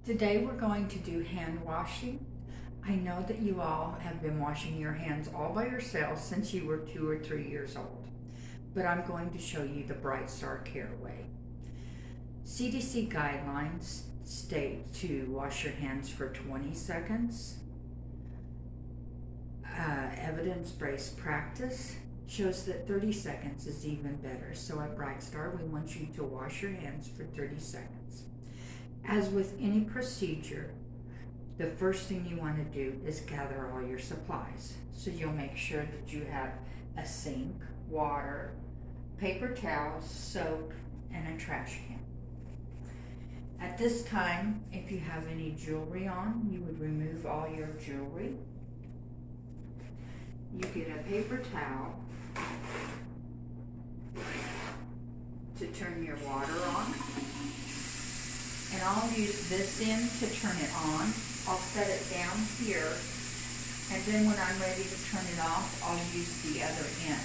Today we're going to do hand washing. I know that you all have been washing your hands all by yourselves since you were 2 or 3 years old, but I'm going to show you the BrightStar Care Way. CDC guidelines state to wash your hands for 20 seconds. Evidence-based practice shows that 30 seconds is even better. So at BrightStar, we want you to wash your hands for 30 seconds. As with any procedure, the first thing you want to do is gather all your supplies. So you'll make sure that you have a sink, water, paper towels, soap, and a trash can. At this time, if you have any jewelry on, you would remove all your jewelry. You get a paper towel to turn your water on. And I'll use this end to turn it on. I'll set it down here, and then when I'm ready to turn it off, I'll use the other end.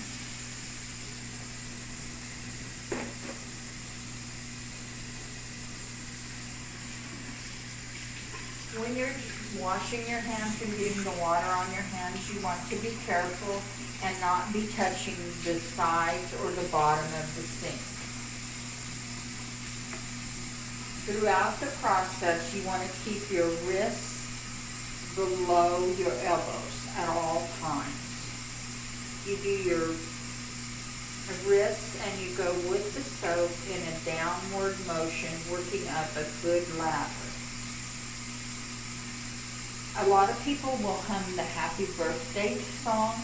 When you're washing your hands and getting the water on your hands, you want to be careful and not be touching the sides or the bottom of the sink. Throughout the process, you want to keep your wrists below your elbows at all times. You do your wrists and you go with the soap in a downward motion, working up a good lather. A lot of people will hum the happy birthday song.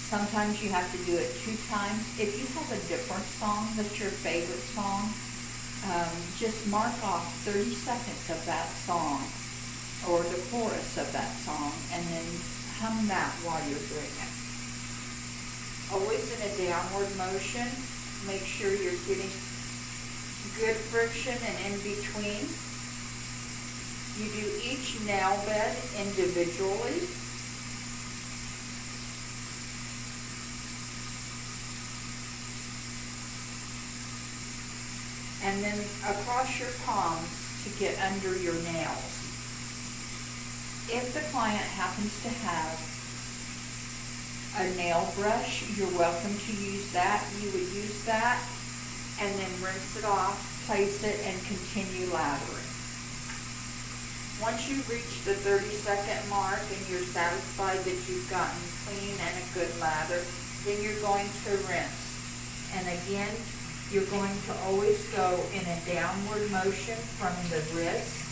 Sometimes you have to do it 2 times. If you have a different song that's your favorite song, just mark off 30 seconds of that song or the chorus of that song and then hum that while you're doing it. Always in a downward motion. Make sure you're getting good friction and in between. You do each nail bed individually. And then across your palms to get under your nails. If the client happens to have a nail brush, you're welcome to use that. You would use that and then rinse it off, place it, and continue lathering. Once you reach the 30-second mark and you're satisfied that you've gotten clean and a good lather, then you're going to rinse. And again, you're going to always go in a downward motion from the wrist.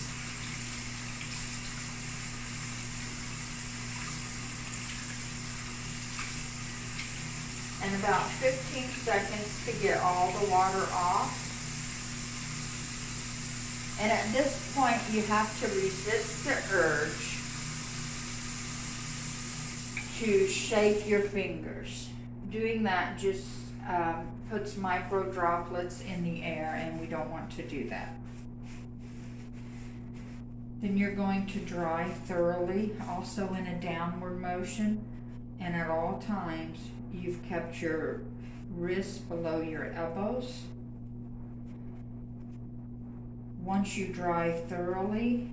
And about 15 seconds to get all the water off. And at this point, you have to resist the urge to shake your fingers. Doing that just puts micro droplets in the air, and we don't want to do that. Then you're going to dry thoroughly, also in a downward motion, and at all times you've kept your wrists below your elbows. Once you dry thoroughly,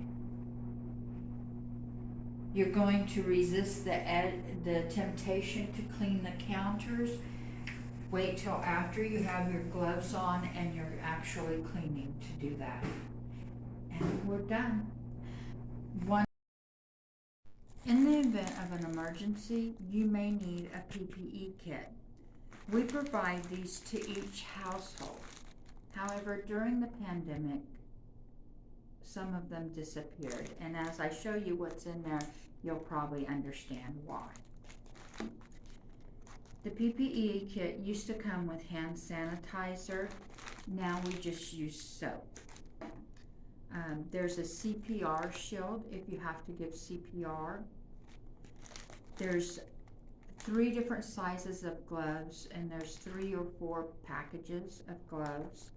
you're going to resist the temptation to clean the counters. Wait till after you have your gloves on and you're actually cleaning to do that. And we're done. In the event of an emergency, you may need a PPE kit. We provide these to each household. However, during the pandemic, some of them disappeared. And as I show you what's in there, you'll probably understand why. The PPE kit used to come with hand sanitizer. Now we just use soap. There's a CPR shield if you have to give CPR. There's 3 different sizes of gloves, and there's 3 or 4 packages of gloves.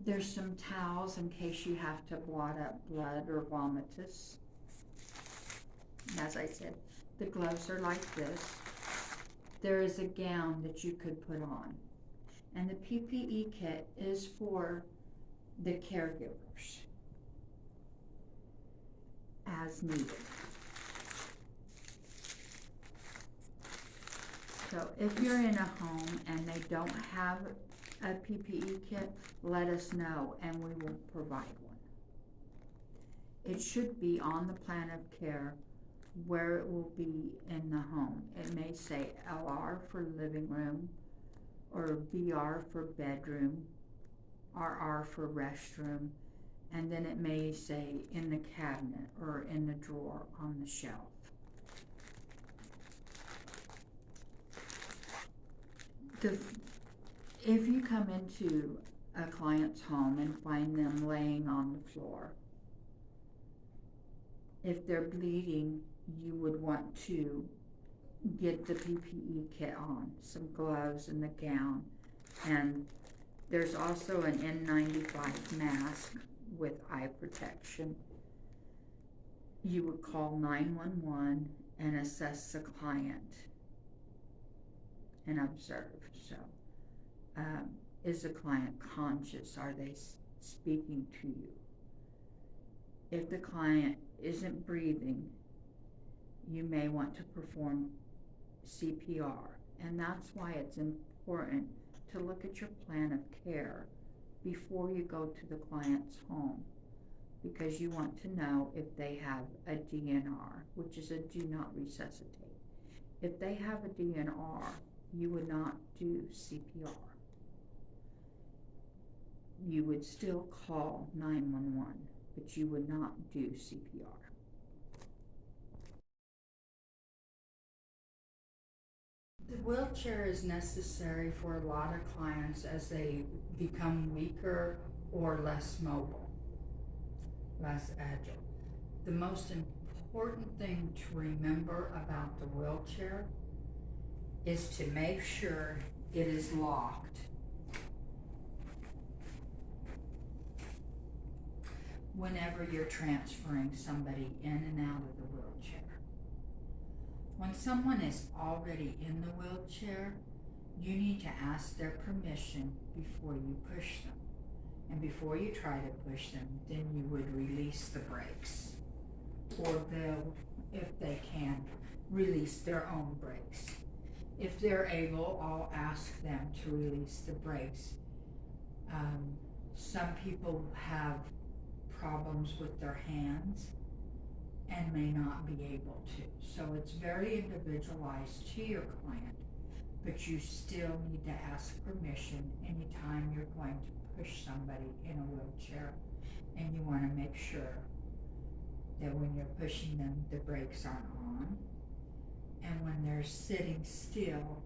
There's some towels in case you have to blot up blood or vomitus. As I said, the gloves are like this. There is a gown that you could put on. And the PPE kit is for the caregivers as needed. So if you're in a home and they don't have a PPE kit, let us know and we will provide one. It should be on the plan of care where it will be in the home. It may say LR for living room, or BR for bedroom, RR for restroom, and then it may say in the cabinet or in the drawer on the shelf. If you come into a client's home and find them laying on the floor, if they're bleeding, you would want to get the PPE kit on, some gloves and the gown, and there's also an N95 mask with eye protection. You would call 911 and assess the client and observe. So, is the client conscious? Are they speaking to you? If the client isn't breathing, you may want to perform CPR. And that's why it's important to look at your plan of care before you go to the client's home, because you want to know if they have a DNR, which is a do not resuscitate. If they have a DNR, you would not do CPR. You would still call 911, but you would not do CPR. The wheelchair is necessary for a lot of clients as they become weaker or less mobile, less agile. The most important thing to remember about the wheelchair is to make sure it is locked. Whenever you're transferring somebody in and out of the wheelchair. When someone is already in the wheelchair, you need to ask their permission before you push them. And before you try to push them, then you would release the brakes. Or they'll, if they can, release their own brakes. If they're able, I'll ask them to release the brakes. Some people have problems with their hands and may not be able to. So it's very individualized to your client, but you still need to ask permission anytime you're going to push somebody in a wheelchair, and you want to make sure that when you're pushing them, the brakes aren't on, and when they're sitting still,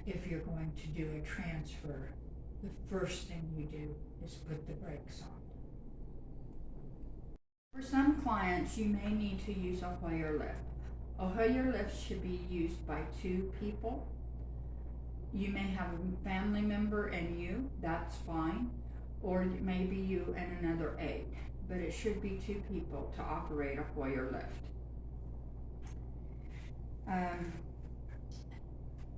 if you're going to do a transfer, the first thing you do is put the brakes on. For some clients, you may need to use a Hoyer lift. A Hoyer lift should be used by 2 people. You may have a family member and you, that's fine, or maybe you and another aide, but it should be 2 people to operate a Hoyer lift.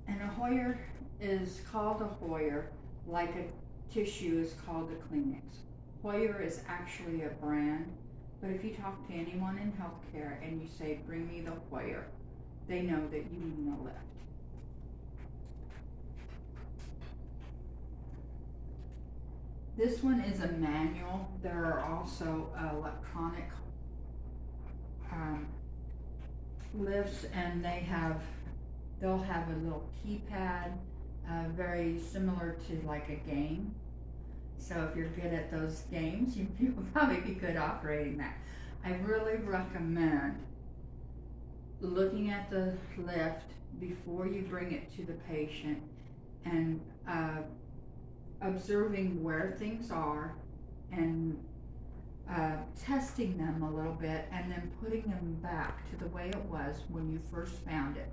And a Hoyer is called a Hoyer like a tissue is called a Kleenex. Hoyer is actually a brand, but if you talk to anyone in healthcare and you say, bring me the Hoyer, they know that you mean a lift. This one is a manual. There are also electronic lifts, and they'll have a little keypad, very similar to like a game. So if you're good at those games, you will probably be good operating that. I really recommend looking at the lift before you bring it to the patient and observing where things are and testing them a little bit, and then putting them back to the way it was when you first found it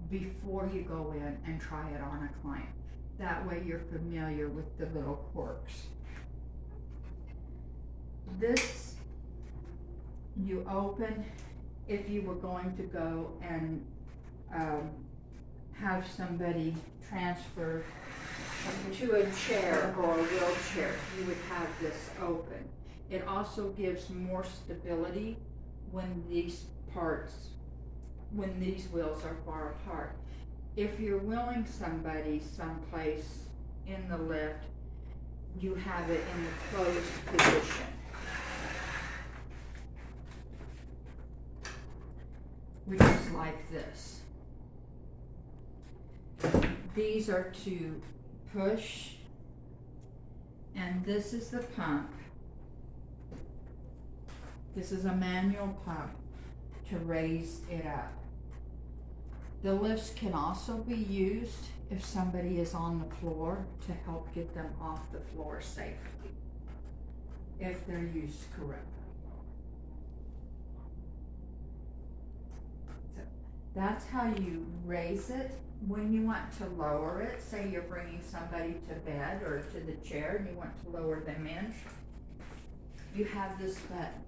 before you go in and try it on a client. That way you're familiar with the little quirks. This you open if you were going to go and have somebody transfer to a chair or a wheelchair, you would have this open. It also gives more stability when these wheels are far apart. If you're wheeling somebody someplace in the lift, you have it in the closed position. Which is like this. These are to push, and this is the pump. This is a manual pump to raise it up. The lifts can also be used if somebody is on the floor to help get them off the floor safely, if they're used correctly. So that's how you raise it. When you want to lower it, say you're bringing somebody to bed or to the chair and you want to lower them in, you have this button.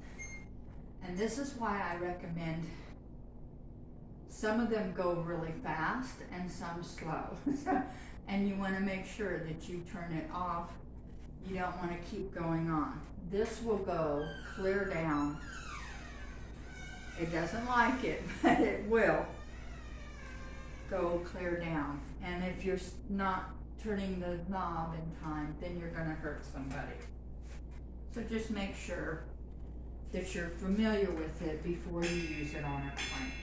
And this is why I recommend, some of them go really fast and some slow. And you want to make sure that you turn it off. You don't want to keep going on. This will go clear down. It doesn't like it, but it will go clear down. And if you're not turning the knob in time, then you're going to hurt somebody. So just make sure that you're familiar with it before you use it on a client.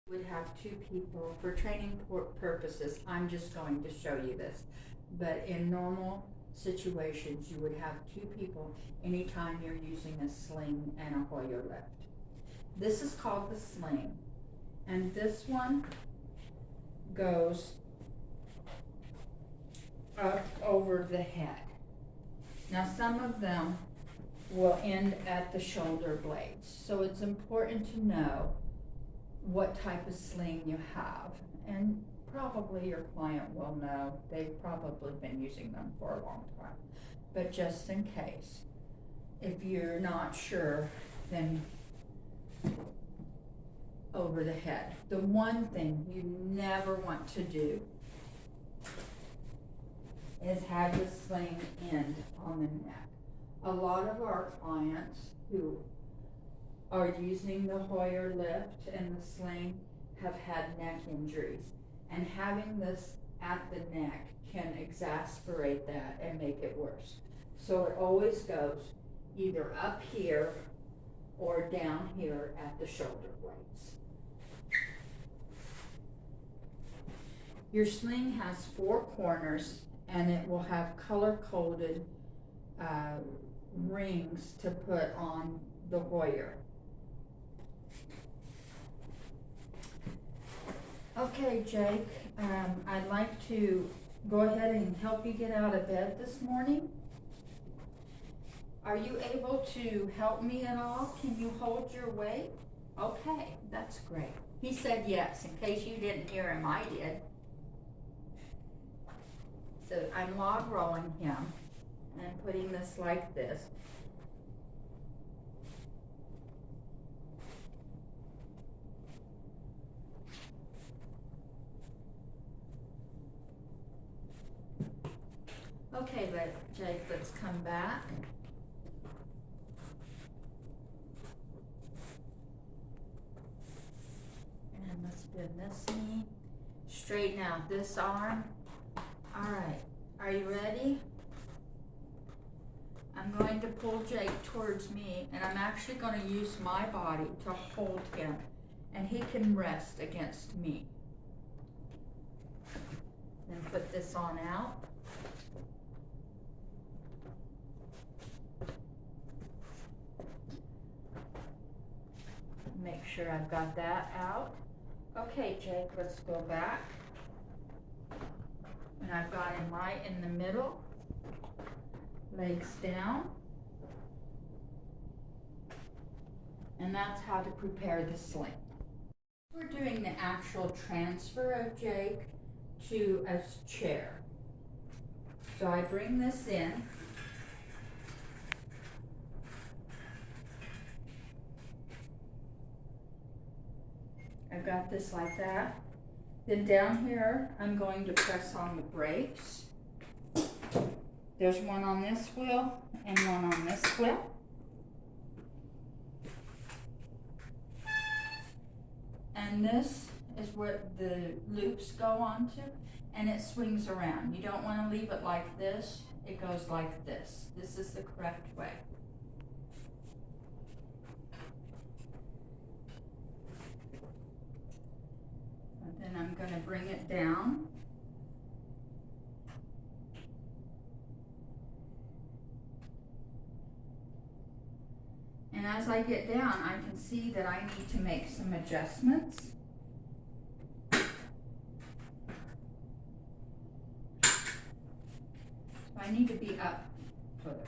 Would have two people for training purposes. I'm just going to show you this, but in normal situations you would have two people anytime you're using a sling and a Hoyer lift. This is called the sling, and this one goes up over the head. Now some of them will end at the shoulder blades, so it's important to know what type of sling you have, and probably your client will know. They've probably been using them for a long time, but just in case, if you're not sure, then over the head. The one thing you never want to do is have the sling end on the neck. A lot of our clients who are using the Hoyer lift and the sling have had neck injuries, and having this at the neck can exacerbate that and make it worse. So it always goes either up here or down here at the shoulder blades. Your sling has 4 corners, and it will have color-coded rings to put on the Hoyer. Okay, Jake, I'd like to go ahead and help you get out of bed this morning. Are you able to help me at all? Can you hold your weight? Okay, that's great. He said yes. In case you didn't hear him, I did. So I'm log rolling him and putting this like this. Okay, Jake, let's come back. And let's bend this knee. Straighten out this arm. All right, are you ready? I'm going to pull Jake towards me, and I'm actually going to use my body to hold him, and he can rest against me. Then put this on out. Make sure I've got that out. Okay, Jake, let's go back. And I've got him right in the middle. Legs down. And that's how to prepare the sling. We're doing the actual transfer of Jake to a chair. So I bring this in. I've got this like that. Then down here, I'm going to press on the brakes. There's one on this wheel and one on this wheel. And this is what the loops go onto, and it swings around. You don't want to leave it like this. It goes like this. This is the correct way. And then I'm going to bring it down. And as I get down, I can see that I need to make some adjustments. So I need to be up further.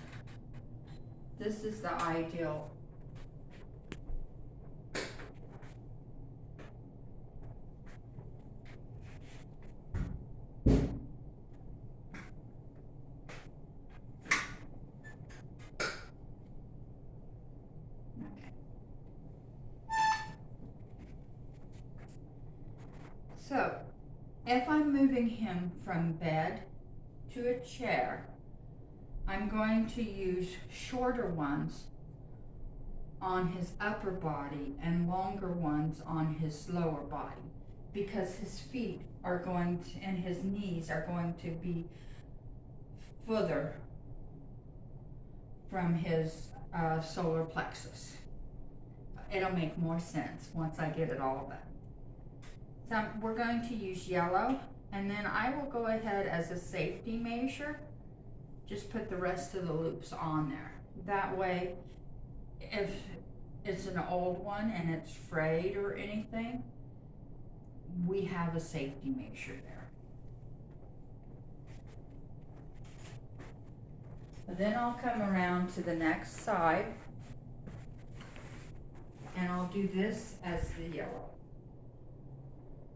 This is the ideal. So, if I'm moving him from bed to a chair, I'm going to use shorter ones on his upper body and longer ones on his lower body, because his feet are going to, and his knees are going to be further from his solar plexus. It'll make more sense once I get it all done. So we're going to use yellow, and then I will go ahead as a safety measure, just put the rest of the loops on there. That way, if it's an old one and it's frayed or anything, we have a safety measure there. And then I'll come around to the next side, and I'll do this as the yellow.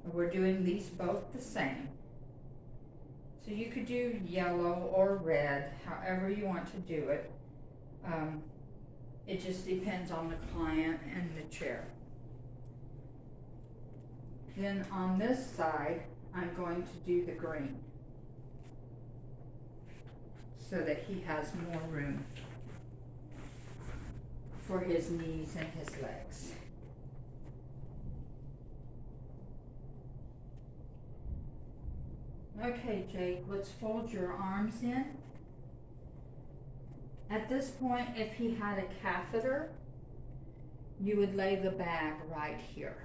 We're doing these both the same. So you could do yellow or red, however you want to do it. It just depends on the client and the chair. Then on this side, I'm going to do the green, so that he has more room for his knees and his legs. Okay, Jake, let's fold your arms in. At this point, if he had a catheter, you would lay the bag right here.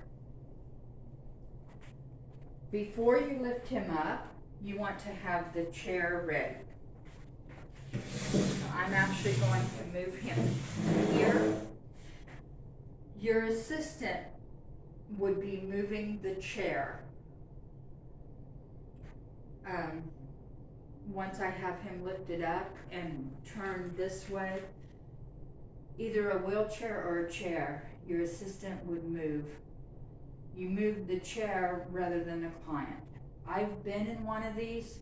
Before you lift him up, you want to have the chair ready. So I'm actually going to move him here. Your assistant would be moving the chair. Once I have him lifted up and turned this way, either a wheelchair or a chair, your assistant would move. You move the chair rather than the client. I've been in one of these.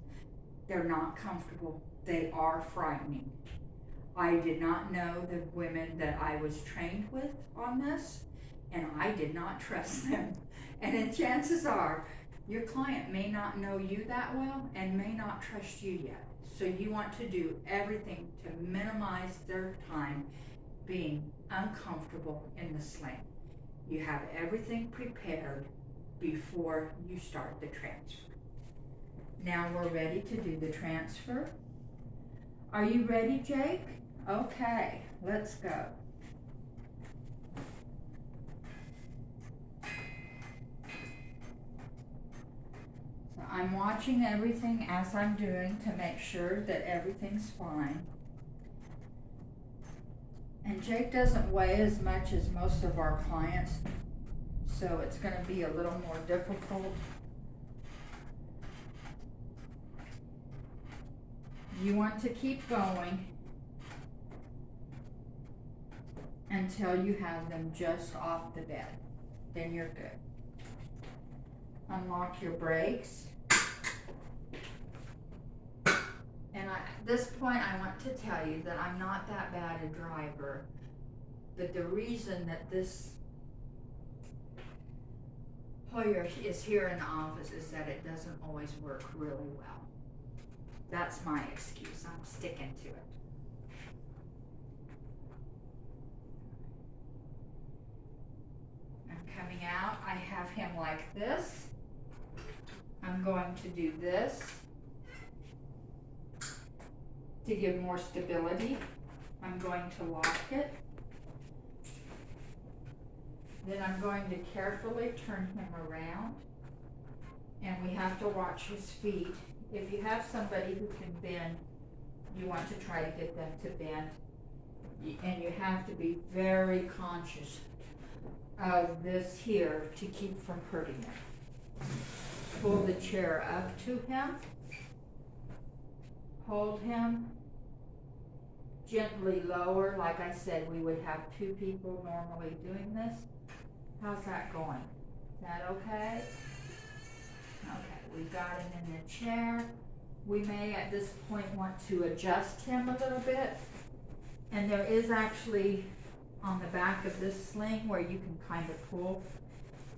They're not comfortable. They are frightening. I did not know the women that I was trained with on this, and I did not trust them. And then chances are, your client may not know you that well and may not trust you yet. So you want to do everything to minimize their time being uncomfortable in the sling. You have everything prepared before you start the transfer. Now we're ready to do the transfer. Are you ready, Jake? Okay, let's go. I'm watching everything as I'm doing to make sure that everything's fine. And Jake doesn't weigh as much as most of our clients, so it's going to be a little more difficult. You want to keep going until you have them just off the bed. Then you're good. Unlock your brakes. And at this point, I want to tell you that I'm not that bad a driver, but the reason that this Hoyer is here in the office is that it doesn't always work really well. That's my excuse. I'm sticking to it. I'm coming out. I have him like this. I'm going to do this to give more stability. I'm going to lock it. Then I'm going to carefully turn him around. And we have to watch his feet. If you have somebody who can bend, you want to try to get them to bend. And you have to be very conscious of this here to keep from hurting him. Pull the chair up to him. Hold him. Gently lower. Like I said, we would have 2 people normally doing this. How's that going? Is that okay? Okay, we got him in the chair. We may at this point want to adjust him a little bit. And there is actually on the back of this sling where you can kind of pull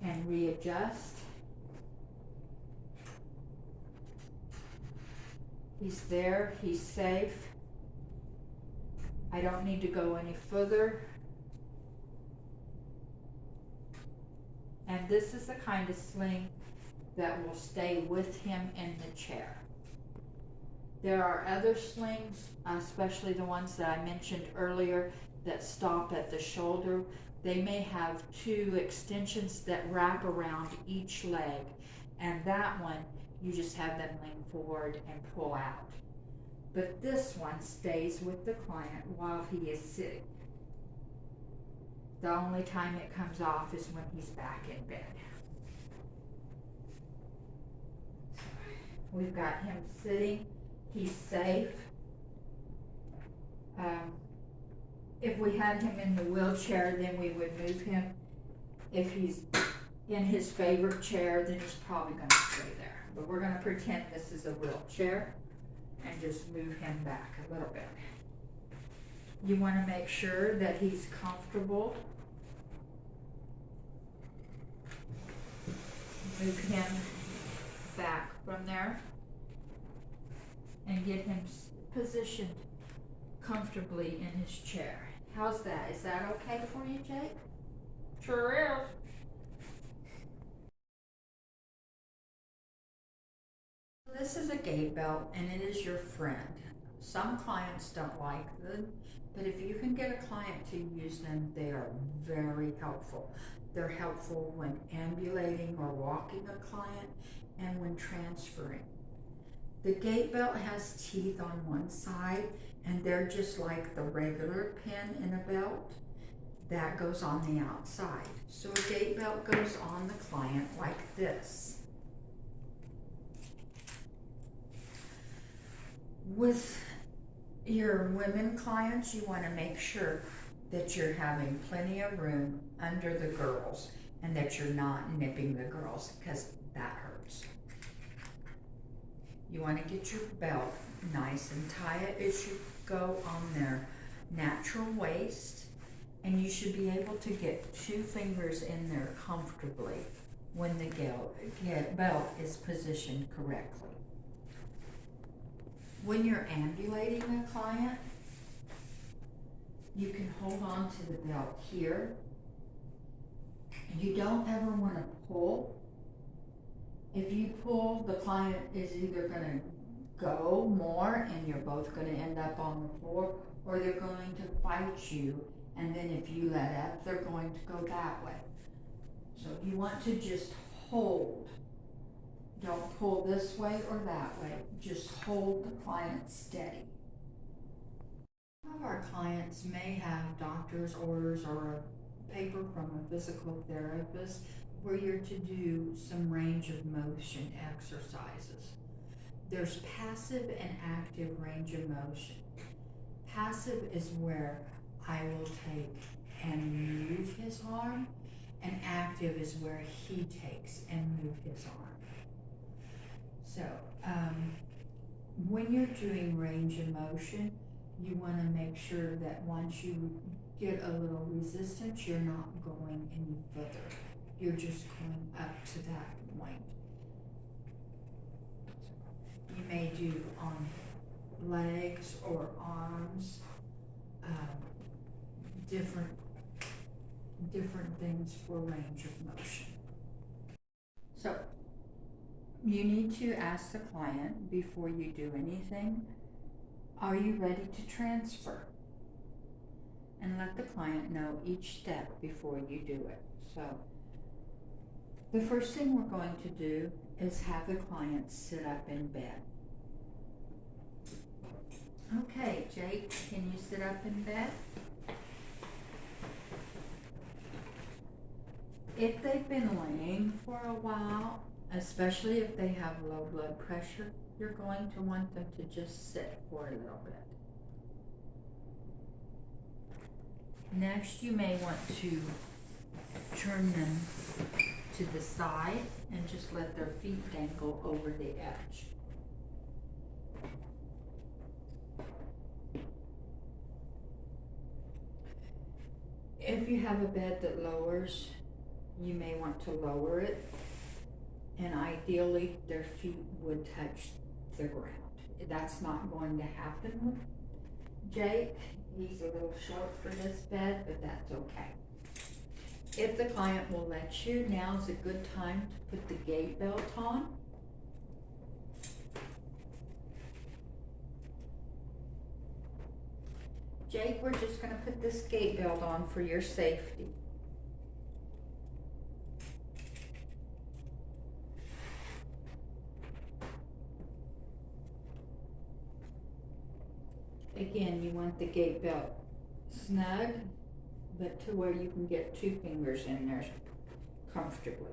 and readjust. He's there, he's safe. I don't need to go any further. And this is the kind of sling that will stay with him in the chair. There are other slings, especially the ones that I mentioned earlier, that stop at the shoulder. They may have 2 extensions that wrap around each leg, and that one, you just have them lean forward and pull out. But this one stays with the client while he is sitting. The only time it comes off is when he's back in bed. We've got him sitting, he's safe. If we had him in the wheelchair, then we would move him. If he's in his favorite chair, then he's probably gonna stay there. But we're gonna pretend this is a wheelchair and just move him back a little bit. You wanna make sure that he's comfortable. Move him back from there and get him positioned comfortably in his chair. How's that? Is that okay for you, Jake? Sure is. This is a gait belt and it is your friend. Some clients don't like them, but if you can get a client to use them, they are very helpful. They're helpful when ambulating or walking a client and when transferring. The gait belt has teeth on one side and they're just like the regular pin in a belt. That goes on the outside. So a gait belt goes on the client like this. With your women clients, you want to make sure that you're having plenty of room under the girls and that you're not nipping the girls because that hurts. You want to get your belt nice and tie it as you go on their natural waist, and you should be able to get 2 fingers in there comfortably when the belt is positioned correctly. When you're ambulating a client, you can hold on to the belt here. You don't ever want to pull. If you pull, the client is either going to go more and you're both going to end up on the floor, or they're going to fight you, and then if you let up, they're going to go that way. So you want to just hold. Don't pull this way or that way. Just hold the client steady. Some of our clients may have doctor's orders or a paper from a physical therapist where you're to do some range of motion exercises. There's passive and active range of motion. Passive is where I will take and move his arm, and active is where he takes and move his arm. So, when you're doing range of motion, you want to make sure that once you get a little resistance, you're not going any further. You're just going up to that point. You may do on legs or arms, different things for range of motion. So you need to ask the client before you do anything, are you ready to transfer? And let the client know each step before you do it. So the first thing we're going to do is have the client sit up in bed. Okay, Jake, can you sit up in bed? If they've been laying for a while, especially if they have low blood pressure, you're going to want them to just sit for a little bit. Next, you may want to turn them to the side and just let their feet dangle over the edge. If you have a bed that lowers, you may want to lower it, and ideally their feet would touch the ground. That's not going to happen with Jake. He's a little short for this bed, but that's okay. If the client will let you, now's a good time to put the gait belt on. Jake, we're just going to put this gait belt on for your safety. Again, you want the gait belt snug, but to where you can get 2 fingers in there comfortably.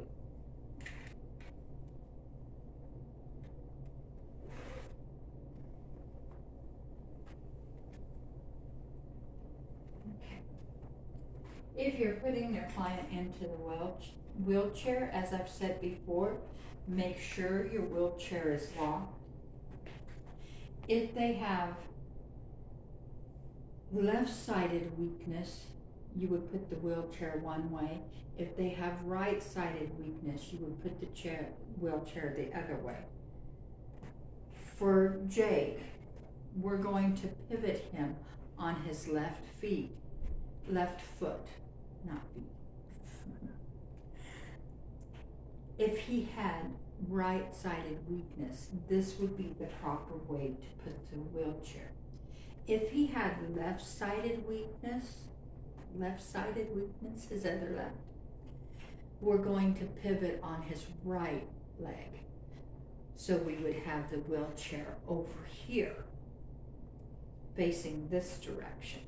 Okay. If you're putting your client into the wheelchair, as I've said before, make sure your wheelchair is locked. If they have left-sided weakness, you would put the wheelchair one way. If they have right-sided weakness, you would put the wheelchair the other way. For Jake, we're going to pivot him on his left foot, not feet. If he had right-sided weakness, this would be the proper way to put the wheelchair. If he had left-sided weakness, his other left, we're going to pivot on his right leg. So we would have the wheelchair over here, facing this direction.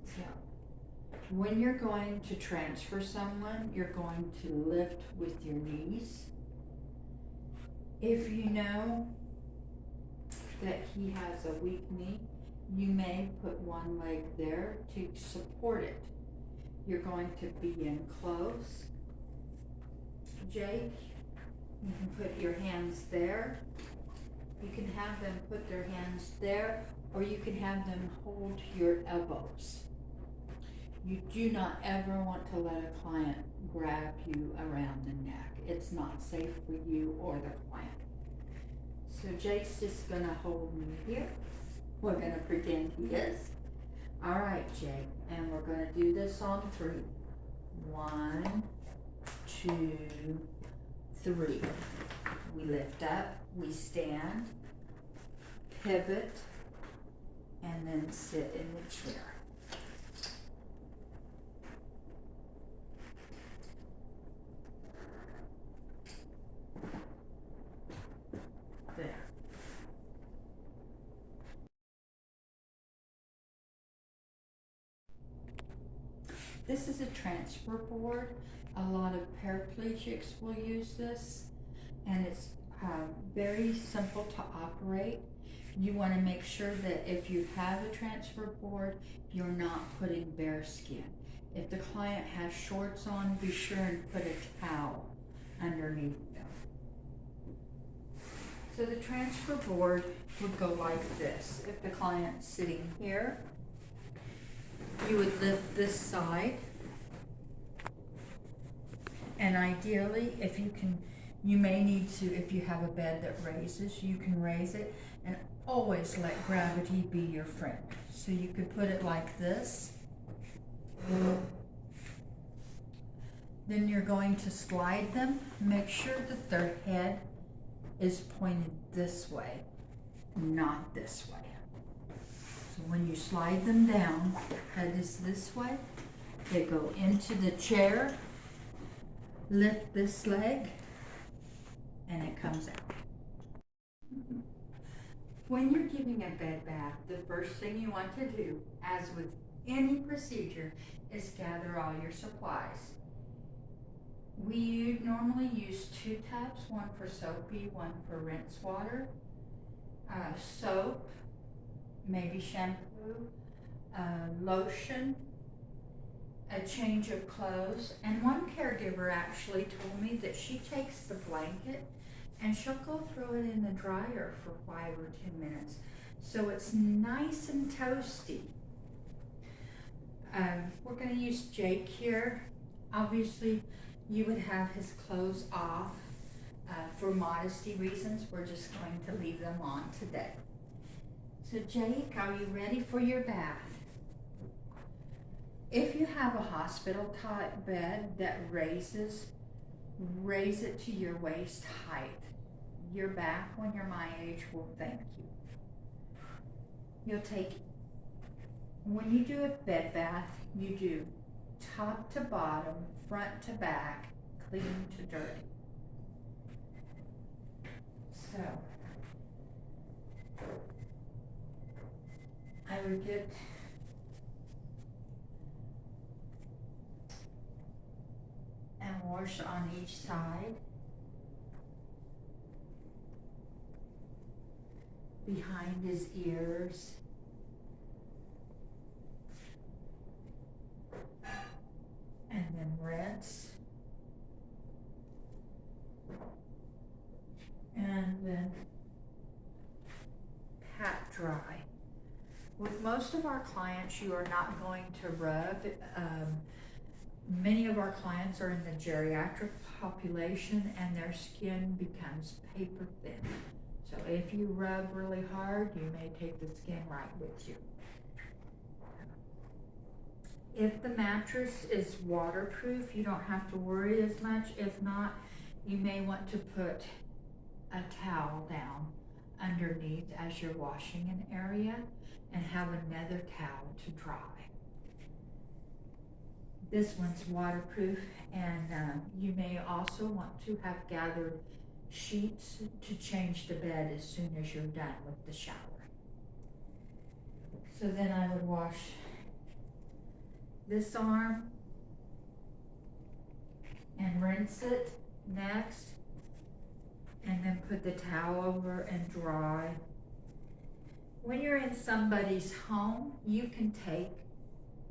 So, when you're going to transfer someone, you're going to lift with your knees. If you know that he has a weak knee, you may put one leg there to support it. You're going to be in close. Jake, you can put your hands there. You can have them put their hands there, or you can have them hold your elbows. You do not ever want to let a client grab you around the neck. It's not safe for you or the client. So Jake's just gonna hold me here. We're gonna pretend he is. All right, Jake, and we're gonna do this on 3. 1, 2, 3. We lift up, we stand, pivot, and then sit in the chair. There. This is a transfer board. A lot of paraplegics will use this, and it's very simple to operate. You want to make sure that if you have a transfer board, you're not putting bare skin. If the client has shorts on, be sure and put a towel underneath them. So the transfer board would go like this. If the client's sitting here, you would lift this side And ideally, if you can, you may need to, if you have a bed that raises, you can raise it, and always let gravity be your friend. So you could put it like this. Then you're going to slide them. Make sure that their head is pointed this way, not this way. So when you slide them down, head is this way. They go into the chair, lift this leg, and it comes out. When you're giving a bed bath, the first thing you want to do, as with any procedure, is gather all your supplies. We normally use 2 tubs, one for soapy, one for rinse water. Soap, maybe shampoo, lotion, a change of clothes. And one caregiver actually told me that she takes the blanket and she'll go throw it in the dryer for 5 or 10 minutes. So it's nice and toasty. We're gonna use Jake here. Obviously, you would have his clothes off. For modesty reasons, we're just going to leave them on today. So Jake, are you ready for your bath? If you have a hospital type bed that raises, raise it to your waist height. Your back, when you're my age, will thank you. You'll take, when you do a bed bath, you do top to bottom, front to back, clean to dirty. So, I would get and wash on each side, behind his ears, and then rinse, and then pat dry. With most of our clients, you are not going to rub. Many of our clients are in the geriatric population and their skin becomes paper thin. So if you rub really hard, you may take the skin right with you. If the mattress is waterproof, you don't have to worry as much. If not, you may want to put a towel down underneath as you're washing an area and have another towel to dry. This one's waterproof, and you may also want to have gathered sheets to change the bed as soon as you're done with the shower. So then I would wash this arm and rinse it next, and then put the towel over and dry. When you're in somebody's home, you can take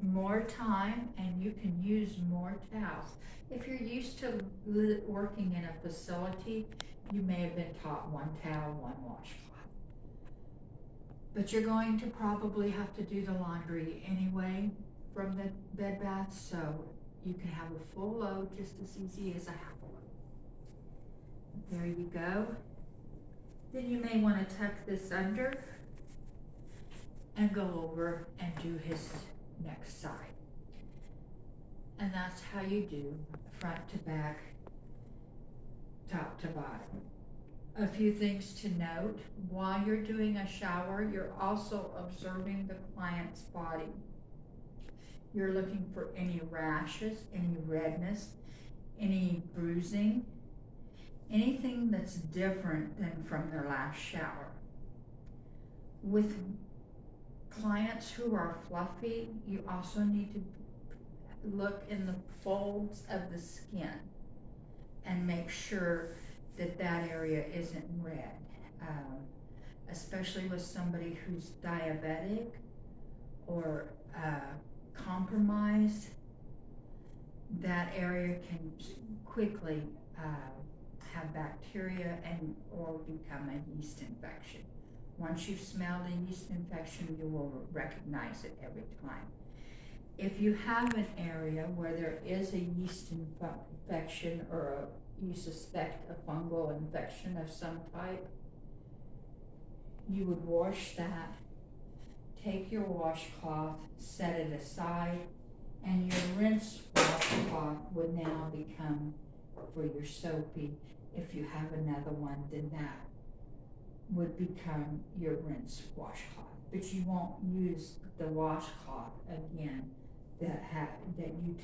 more time and you can use more towels. If you're used to working in a facility, you may have been taught 1 towel, 1 washcloth. But you're going to probably have to do the laundry anyway from the bed bath, so you can have a full load just as easy as a half a load. There you go. Then you may want to tuck this under and go over and do his next side. And that's how you do front to back, top to bottom. A few things to note: while you're doing a shower, you're also observing the client's body. You're looking for any rashes, any redness, any bruising, anything that's different than from their last shower. With clients who are fluffy, you also need to look in the folds of the skin and make sure that that area isn't red. Especially with somebody who's diabetic or compromised, that area can quickly have bacteria and or become a yeast infection. Once you've smelled a yeast infection, you will recognize it every time. If you have an area where there is a yeast infection or you suspect a fungal infection of some type, you would wash that, take your washcloth, set it aside, and your rinse washcloth would now become for your soapy. If you have another one, then that would become your rinse washcloth. But you won't use the washcloth again that you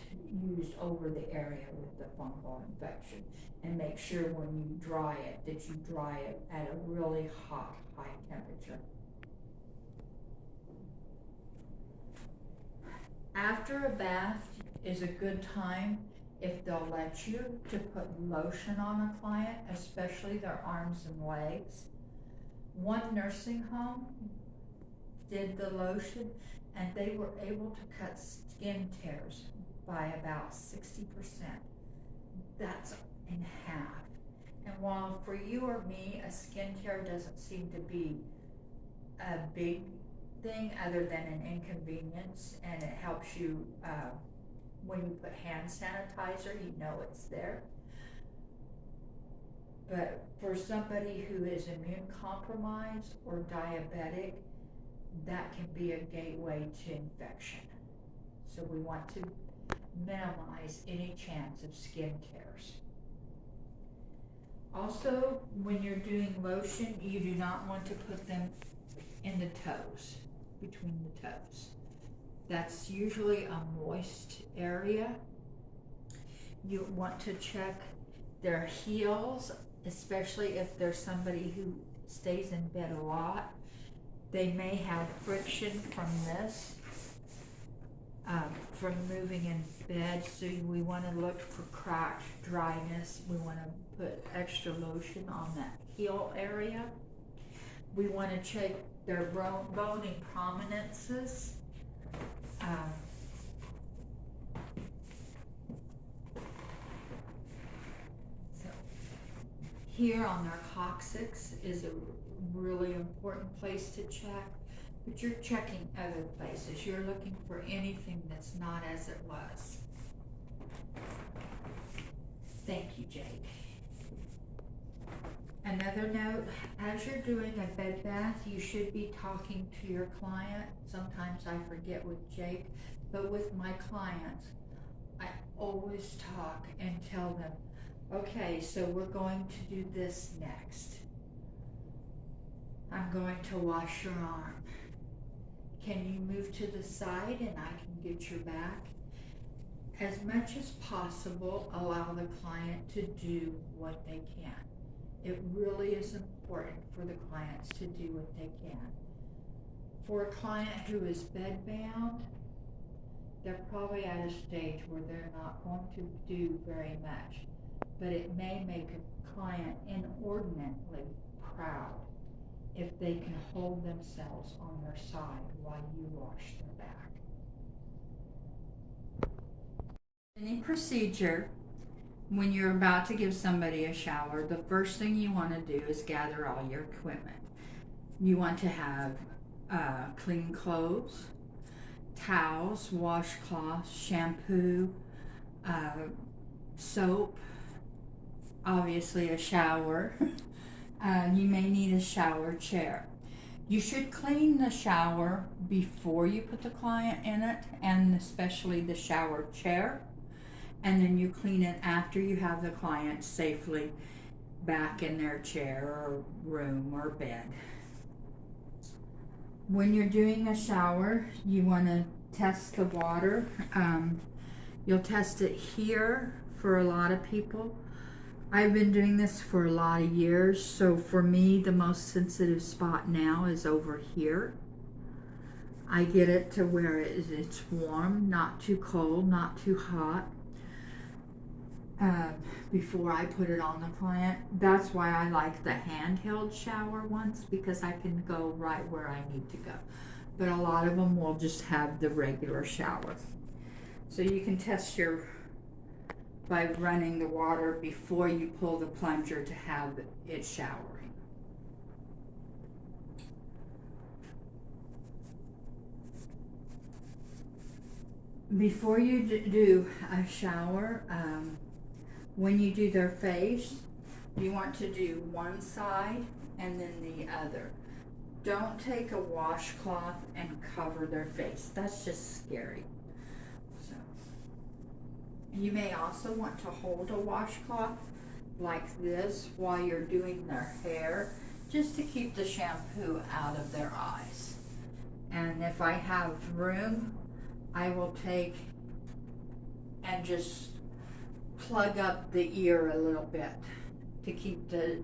used over the area with the fungal infection. And make sure when you dry it, that you dry it at a really hot, high temperature. After a bath is a good time, if they'll let you, to put lotion on a client, especially their arms and legs. One nursing home did the lotion, and they were able to cut skin tears by about 60%. That's in half. And while for you or me, a skin tear doesn't seem to be a big thing other than an inconvenience, and it helps you when you put hand sanitizer, you know it's there. But for somebody who is immune compromised or diabetic, that can be a gateway to infection. So we want to minimize any chance of skin tears. Also, when you're doing lotion, you do not want to put them in the toes, between the toes. That's usually a moist area. You want to check their heels, especially if there's somebody who stays in bed a lot. They may have friction from this, from moving in bed, so we want to look for cracked dryness. We want to put extra lotion on that heel area. We want to check their bony prominences. So here on their coccyx is a really important place to check, but you're checking other places. You're looking for anything that's not as it was. Thank you, Jake. Another note, as you're doing a bed bath, you should be talking to your client. Sometimes I forget with Jake, but with my clients, I always talk and tell them, okay, so we're going to do this next. I'm going to wash your arm. Can you move to the side and I can get your back? As much as possible, allow the client to do what they can. It really is important for the clients to do what they can. For a client who is bedbound, they're probably at a stage where they're not going to do very much, but it may make a client inordinately proud if they can hold themselves on their side while you wash their back. Any procedure, when you're about to give somebody a shower, the first thing you want to do is gather all your equipment. You want to have clean clothes, towels, washcloths, shampoo, soap, obviously a shower. You may need a shower chair. You should clean the shower before you put the client in it, and especially the shower chair. And then you clean it after you have the client safely back in their chair or room or bed. When you're doing a shower, you want to test the water. You'll test it here for a lot of people. I've been doing this for a lot of years, so for me, the most sensitive spot now is over here. I get it to where it's warm, not too cold, not too hot. Before I put it on the client. That's why I like the handheld shower ones, because I can go right where I need to go. But a lot of them will just have the regular shower. So you can test by running the water before you pull the plunger to have it showering. Before you do a shower, when you do their face, you want to do one side and then the other. Don't take a washcloth and cover their face. That's just scary. So, you may also want to hold a washcloth like this while you're doing their hair, just to keep the shampoo out of their eyes. And if I have room, I will take and just plug up the ear a little bit to keep the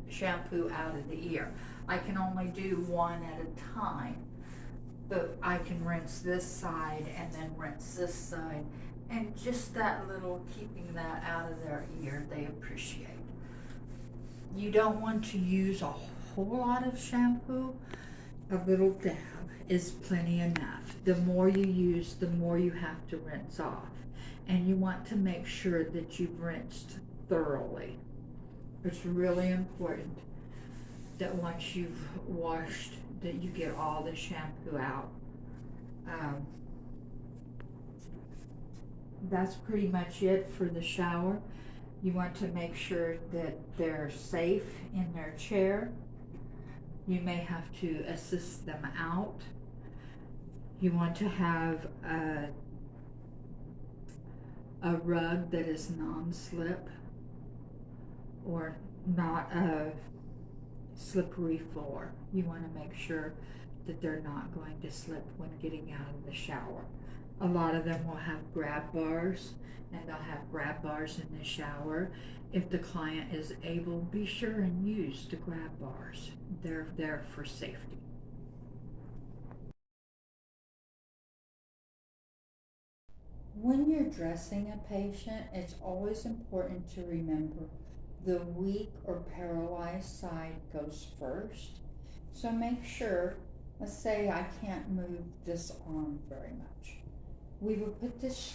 shampoo out of the ear. I can only do one at a time, but I can rinse this side and then rinse this side, and just that little keeping that out of their ear, they appreciate. You don't want to use a whole lot of shampoo. A little dab is plenty enough. The more you use, the more you have to rinse off. And you want to make sure that you've rinsed thoroughly. It's really important that once you've washed, that you get all the shampoo out. That's pretty much it for the shower. You want to make sure that they're safe in their chair. You may have to assist them out. You want to have a rug that is non-slip or not a slippery floor. You want to make sure that they're not going to slip when getting out of the shower. A lot of them will have grab bars, and they'll have grab bars in the shower. If the client is able, be sure and use the grab bars. They're there for safety. When you're dressing a patient, it's always important to remember the weak or paralyzed side goes first. So make sure, let's say I can't move this arm very much. We will put this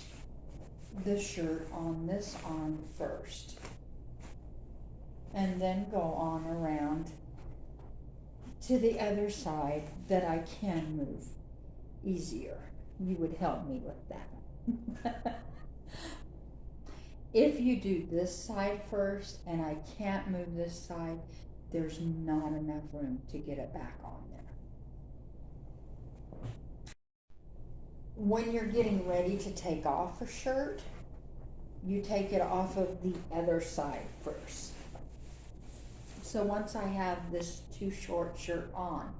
shirt on this arm first, and then go on around to the other side that I can move easier. You would help me with that. If you do this side first and I can't move this side, there's not enough room to get it back on there. When you're getting ready to take off a shirt, you take it off of the other side first. So once I have this too short shirt on,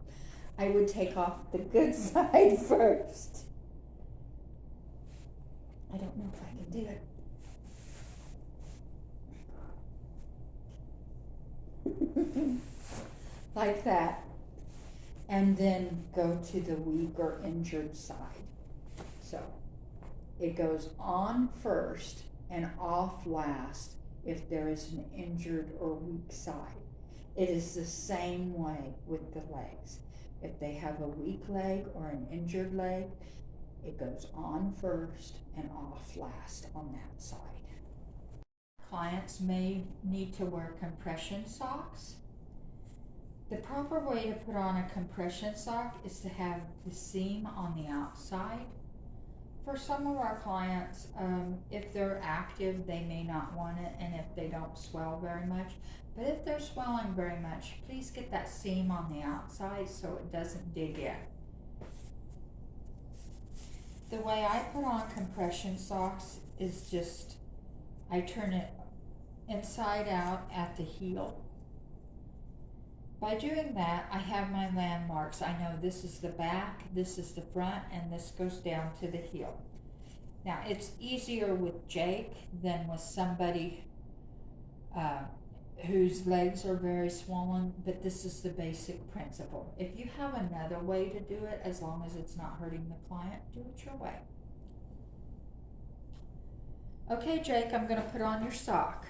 I would take off the good side first. I don't know if I can do it. Like that. And then go to the weak or injured side. So it goes on first and off last if there is an injured or weak side. It is the same way with the legs. If they have a weak leg or an injured leg, it goes on first and off last on that side. Clients may need to wear compression socks. The proper way to put on a compression sock is to have the seam on the outside. For some of our clients, if they're active, they may not want it, and if they don't swell very much. But if they're swelling very much, please get that seam on the outside so it doesn't dig in. The way I put on compression socks is just, I turn it inside out at the heel. By doing that, I have my landmarks. I know this is the back, this is the front, and this goes down to the heel. Now, it's easier with Jake than with somebody whose legs are very swollen, but this is the basic principle. If you have another way to do it, as long as it's not hurting the client, do it your way. Okay, Jake, I'm going to put on your sock.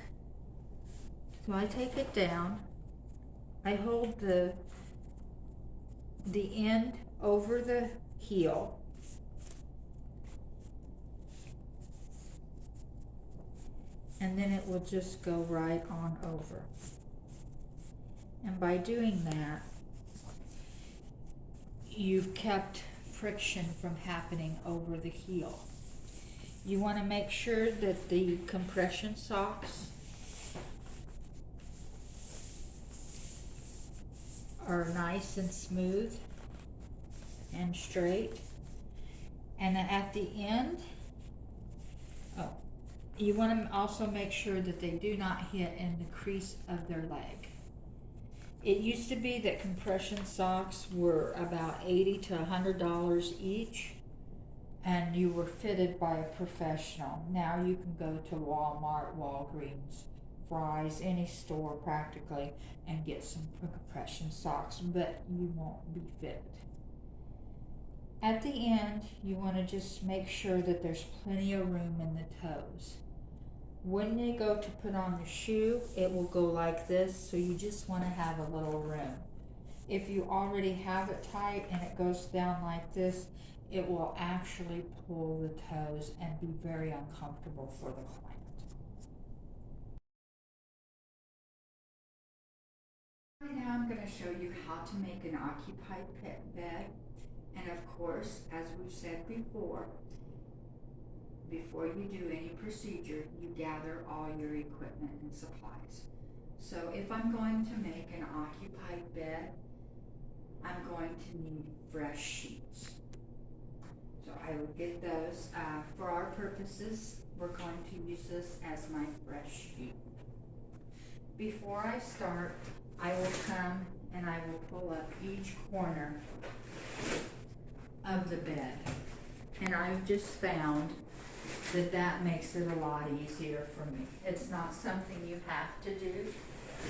So I take it down. I hold the end over the heel. And then it will just go right on over. And by doing that, you've kept friction from happening over the heel. You want to make sure that the compression socks are nice and smooth and straight. And at the end, you want to also make sure that they do not hit in the crease of their leg. It used to be that compression socks were about $80 to $100 each, and you were fitted by a professional. Now you can go to Walmart, Walgreens, Fry's, any store practically, and get some compression socks, but you won't be fitted. At the end, you want to just make sure that there's plenty of room in the toes. When you go to put on the shoe, it will go like this, so you just want to have a little room. If you already have it tight and it goes down like this, it will actually pull the toes and be very uncomfortable for the client. Right now I'm going to show you how to make an occupied bed. And of course, as we've said before you do any procedure, you gather all your equipment and supplies. So if I'm going to make an occupied bed, I'm going to need fresh sheets. So I will get those. For our purposes, we're going to use this as my fresh sheet. Before I start, I will come and I will pull up each corner of the bed. And I've just found that makes it a lot easier for me. It's not something you have to do.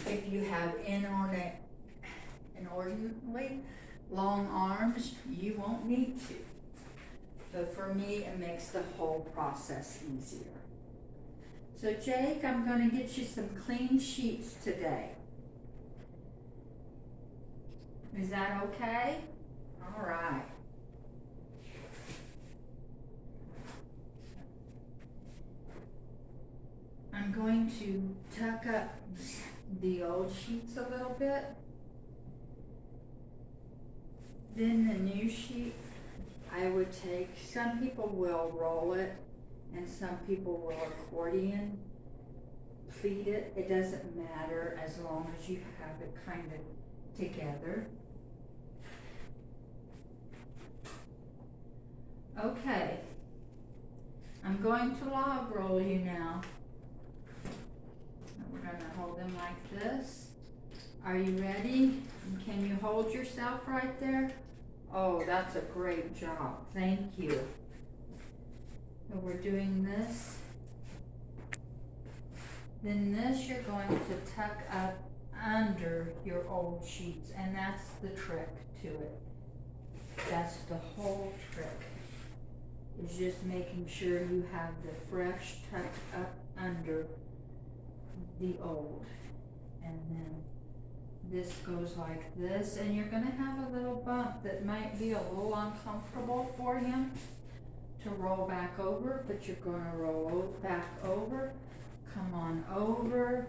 If you have inordinately long arms, you won't need to. But for me, it makes the whole process easier. So Jake, I'm going to get you some clean sheets today. Is that okay? All right. I'm going to tuck up the old sheets a little bit. Then the new sheet, I would take, some people will roll it and some people will accordion pleat it. It doesn't matter as long as you have it kind of together. Okay, I'm going to log roll you now. We're going to hold them like this. Are you ready? Can you hold yourself right there? Oh, that's a great job. Thank you. So we're doing this. Then this you're going to tuck up under your old sheets, and that's the trick to it. That's the whole trick, is just making sure you have the fresh tucked up under the old. And then this goes like this, and you're going to have a little bump that might be a little uncomfortable for him to roll back over, but you're going to roll back over, come on over,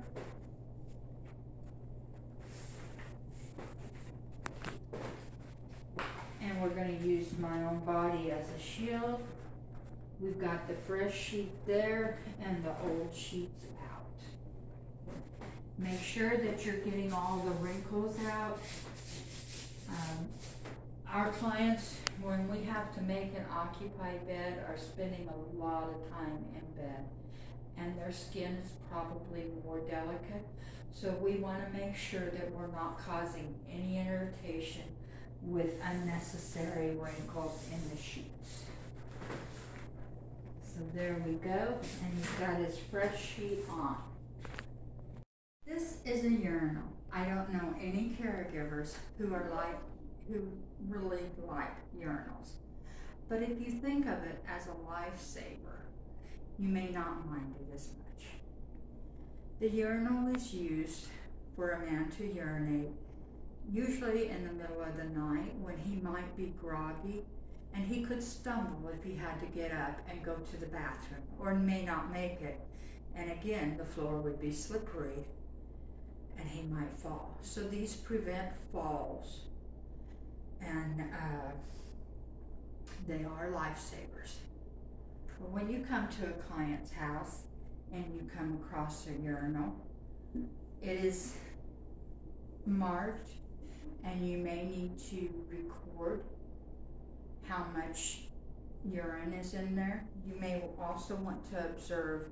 and we're going to use my own body as a shield. We've got the fresh sheet there and the old sheets out. Make sure that you're getting all the wrinkles out. Our clients, when we have to make an occupied bed, are spending a lot of time in bed, and their skin is probably more delicate. So we want to make sure that we're not causing any irritation with unnecessary wrinkles in the sheets. So there we go, and he's got his fresh sheet on. This is a urinal. I don't know any caregivers who really like urinals. But if you think of it as a lifesaver, you may not mind it as much. The urinal is used for a man to urinate, usually in the middle of the night when he might be groggy, and he could stumble if he had to get up and go to the bathroom, or may not make it. And again, the floor would be slippery and he might fall. So these prevent falls, and they are lifesavers. when you come to a client's house and you come across a urinal, it is marked, and you may need to record how much urine is in there. You may also want to observe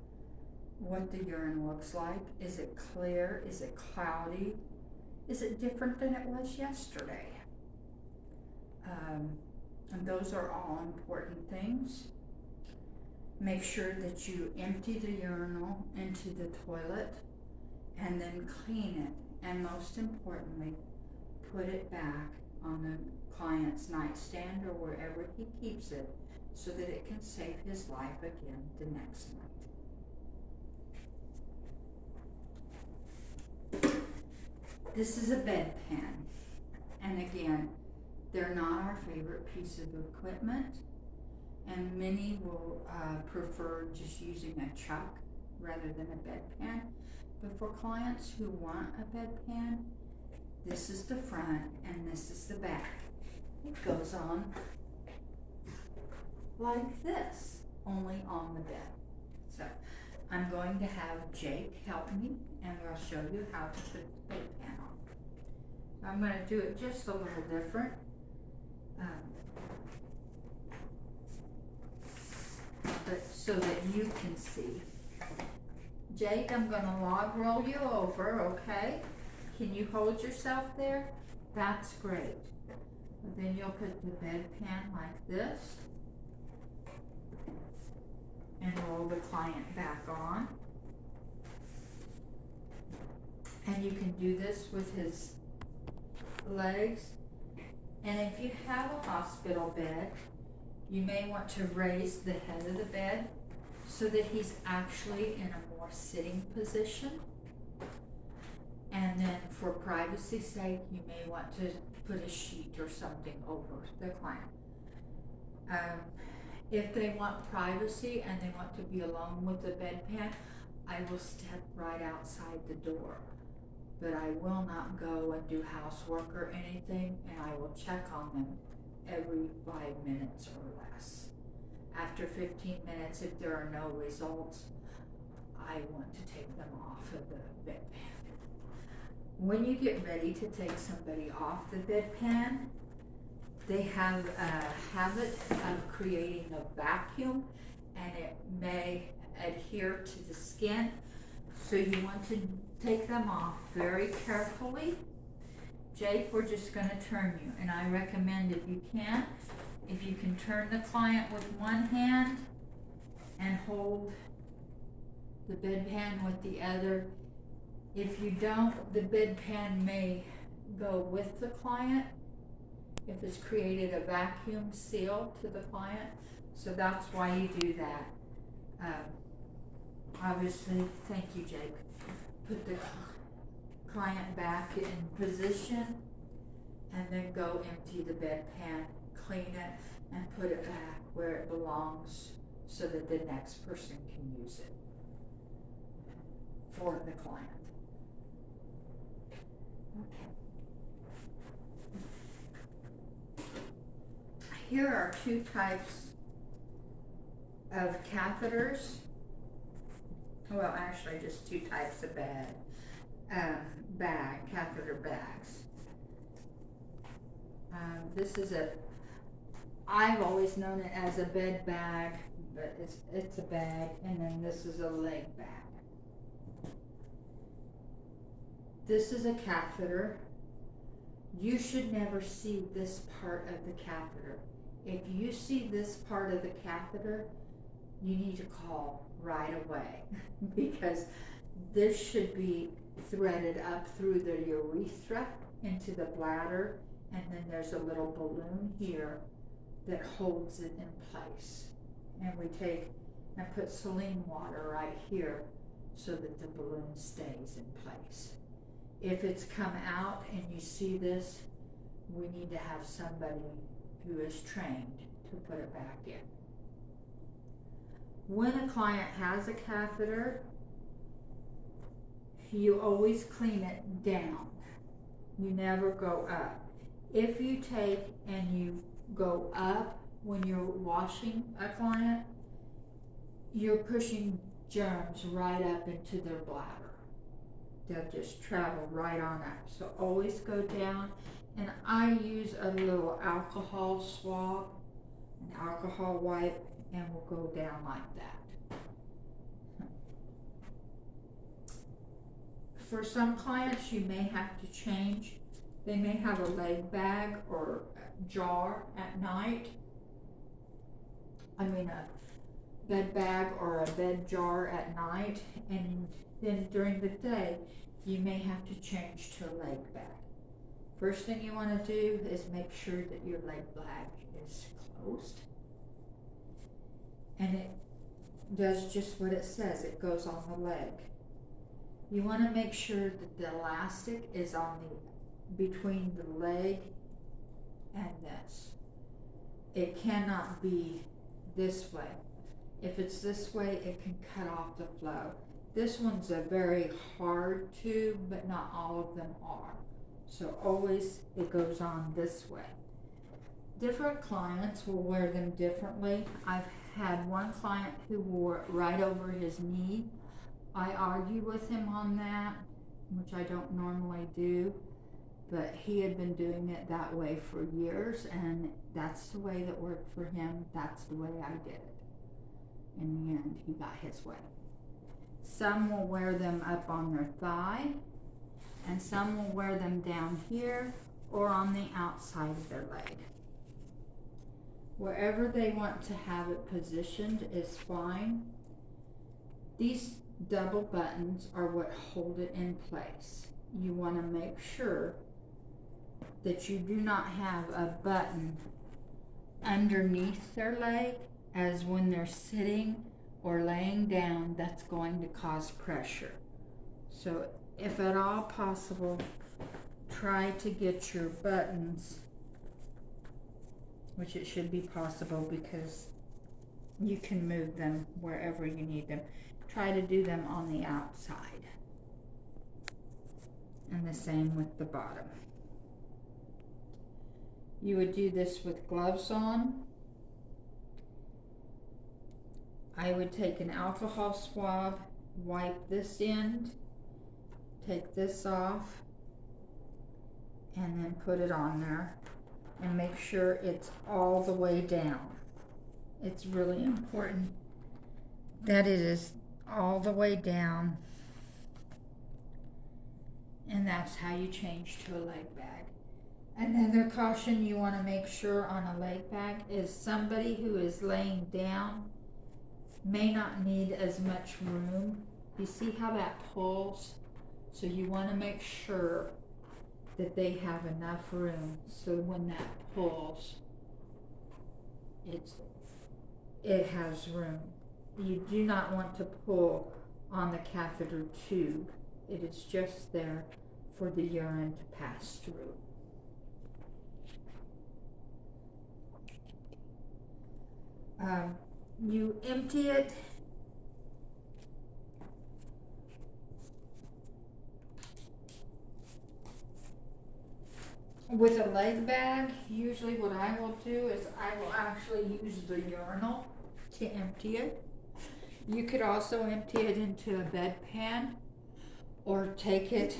what the urine looks like. Is it clear? Is it cloudy? Is it different than it was yesterday? And those are all important things. Make sure that you empty the urinal into the toilet and then clean it. And most importantly, put it back on the client's nightstand or wherever he keeps it so that it can save his life again the next night. This is a bedpan, and again, they're not our favorite piece of equipment, and many will prefer just using a chuck rather than a bedpan. But for clients who want a bedpan, this is the front and this is the back. It goes on like this, only on the bed. So I'm going to have Jake help me, and we'll show you how to put the bedpan on. I'm going to do it just a little different. But so that you can see. Jake, I'm going to log roll you over, okay? Can you hold yourself there? That's great. And then you'll put the bedpan like this and roll the client back on. And you can do this with his legs. And if you have a hospital bed, you may want to raise the head of the bed so that he's actually in a more sitting position. And then for privacy's sake, you may want to put a sheet or something over the client. If they want privacy and they want to be alone with the bedpan, I will step right outside the door. But I will not go and do housework or anything, and I will check on them every 5 minutes or less. After 15 minutes, if there are no results, I want to take them off of the bedpan. When you get ready to take somebody off the bedpan, they have a habit of creating a vacuum, and it may adhere to the skin. So you want to take them off very carefully. Jake, we're just going to turn you, and I recommend if you can turn the client with one hand and hold the bedpan with the other. If you don't, the bedpan may go with the client if it's created a vacuum seal to the client. So that's why you do that. Obviously, thank you, Jake. Put the client back in position and then go empty the bedpan, clean it, and put it back where it belongs so that the next person can use it for the client. Okay. Here are two types of catheters. Well, actually just two types of catheter bags. This is I've always known it as a bed bag, but it's a bag, and then this is a leg bag. This is a catheter. You should never see this part of the catheter. If you see this part of the catheter, you need to call right away because this should be threaded up through the urethra into the bladder, and then there's a little balloon here that holds it in place. And we take and put saline water right here so that the balloon stays in place. If it's come out and you see this, we need to have somebody who is trained to put it back in. When a client has a catheter, you always clean it down. You never go up. If you take and you go up when you're washing a client, you're pushing germs right up into their bladder. They'll just travel right on up. So always go down, and I use a little alcohol swab, an alcohol wipe, and we'll go down like that. For some clients, you may have to change. They may have a leg bag or a jar at night. I mean a bed bag or a bed jar at night, and then during the day, you may have to change to a leg bag. First thing you want to do is make sure that your leg bag is closed. And it does just what it says, it goes on the leg. You want to make sure that the elastic is on between the leg and this. It cannot be this way. If it's this way, it can cut off the flow. This one's a very hard tube, but not all of them are. So always it goes on this way. Different clients will wear them differently. I've had one client who wore it right over his knee. I argue with him on that, which I don't normally do, but he had been doing it that way for years, and that's the way that worked for him. That's the way I did it. In the end, he got his way. Some will wear them up on their thigh, and some will wear them down here or on the outside of their leg. Wherever they want to have it positioned is fine. These double buttons are what hold it in place. You want to make sure that you do not have a button underneath their leg, as when they're sitting or laying down, that's going to cause pressure. So if at all possible, try to get your buttons, which it should be possible because you can move them wherever you need them. Try to do them on the outside. And the same with the bottom. You would do this with gloves on. I would take an alcohol swab, wipe this end, take this off, and then put it on there and make sure it's all the way down. It's really important that it is all the way down, and that's how you change to a leg bag. Another caution you want to make sure on a leg bag is somebody who is laying down may not need as much room. You see how that pulls? So you want to make sure that they have enough room so when that pulls, it has room. You do not want to pull on the catheter tube. It is just there for the urine to pass through. You empty it with a leg bag. Usually what I will do is I will actually use the urinal to empty it. You could also empty it into a bedpan or take it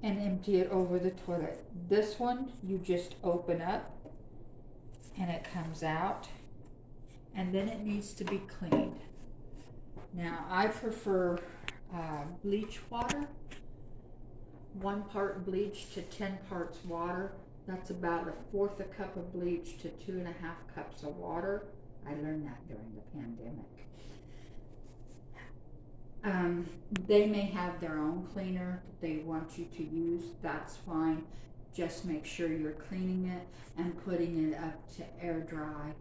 and empty it over the toilet. This one you just open up and it comes out, and then it needs to be cleaned. Now I prefer bleach water, 1 part bleach to 10 parts water. That's about 1/4 a cup of bleach to 2.5 cups of water. I learned that during the pandemic. They may have their own cleaner that they want you to use. That's fine. Just make sure you're cleaning it and putting it up to air dry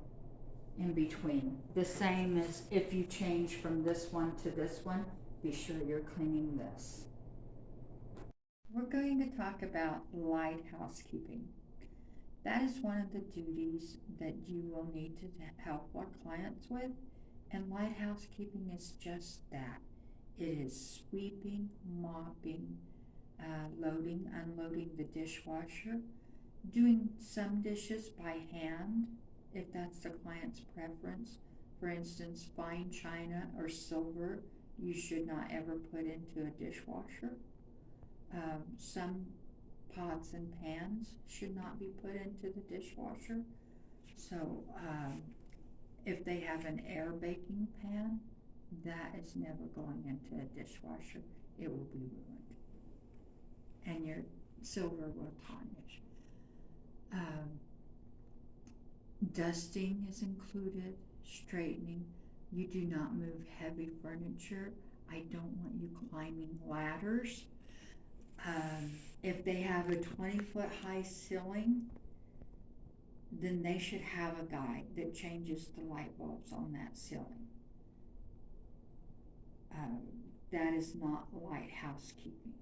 in between. The same as if you change from this one to this one, be sure you're cleaning this. We're going to talk about light housekeeping. That is one of the duties that you will need to help our clients with, and light housekeeping is just that. It is sweeping, mopping, loading, unloading the dishwasher, doing some dishes by hand, if that's the client's preference. For instance, fine china or silver, you should not ever put into a dishwasher. Some pots and pans should not be put into the dishwasher. So if they have an air baking pan, that is never going into a dishwasher. It will be ruined. And your silver will tarnish. Dusting is included, straightening. You do not move heavy furniture. I don't want you climbing ladders. If they have a 20-foot high ceiling, then they should have a guy that changes the light bulbs on that ceiling. That is not light housekeeping.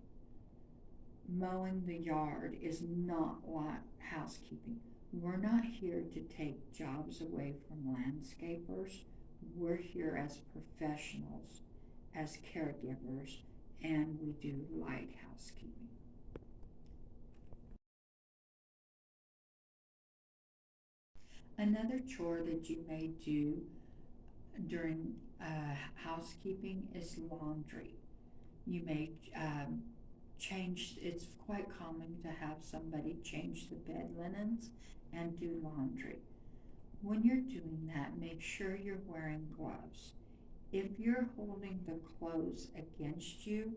Mowing the yard is not light housekeeping. We're not here to take jobs away from landscapers. We're here as professionals, as caregivers, and we do light housekeeping. Another chore that you may do during housekeeping is laundry. You may change, it's quite common to have somebody change the bed linens and do laundry. When you're doing that, make sure you're wearing gloves. If you're holding the clothes against you,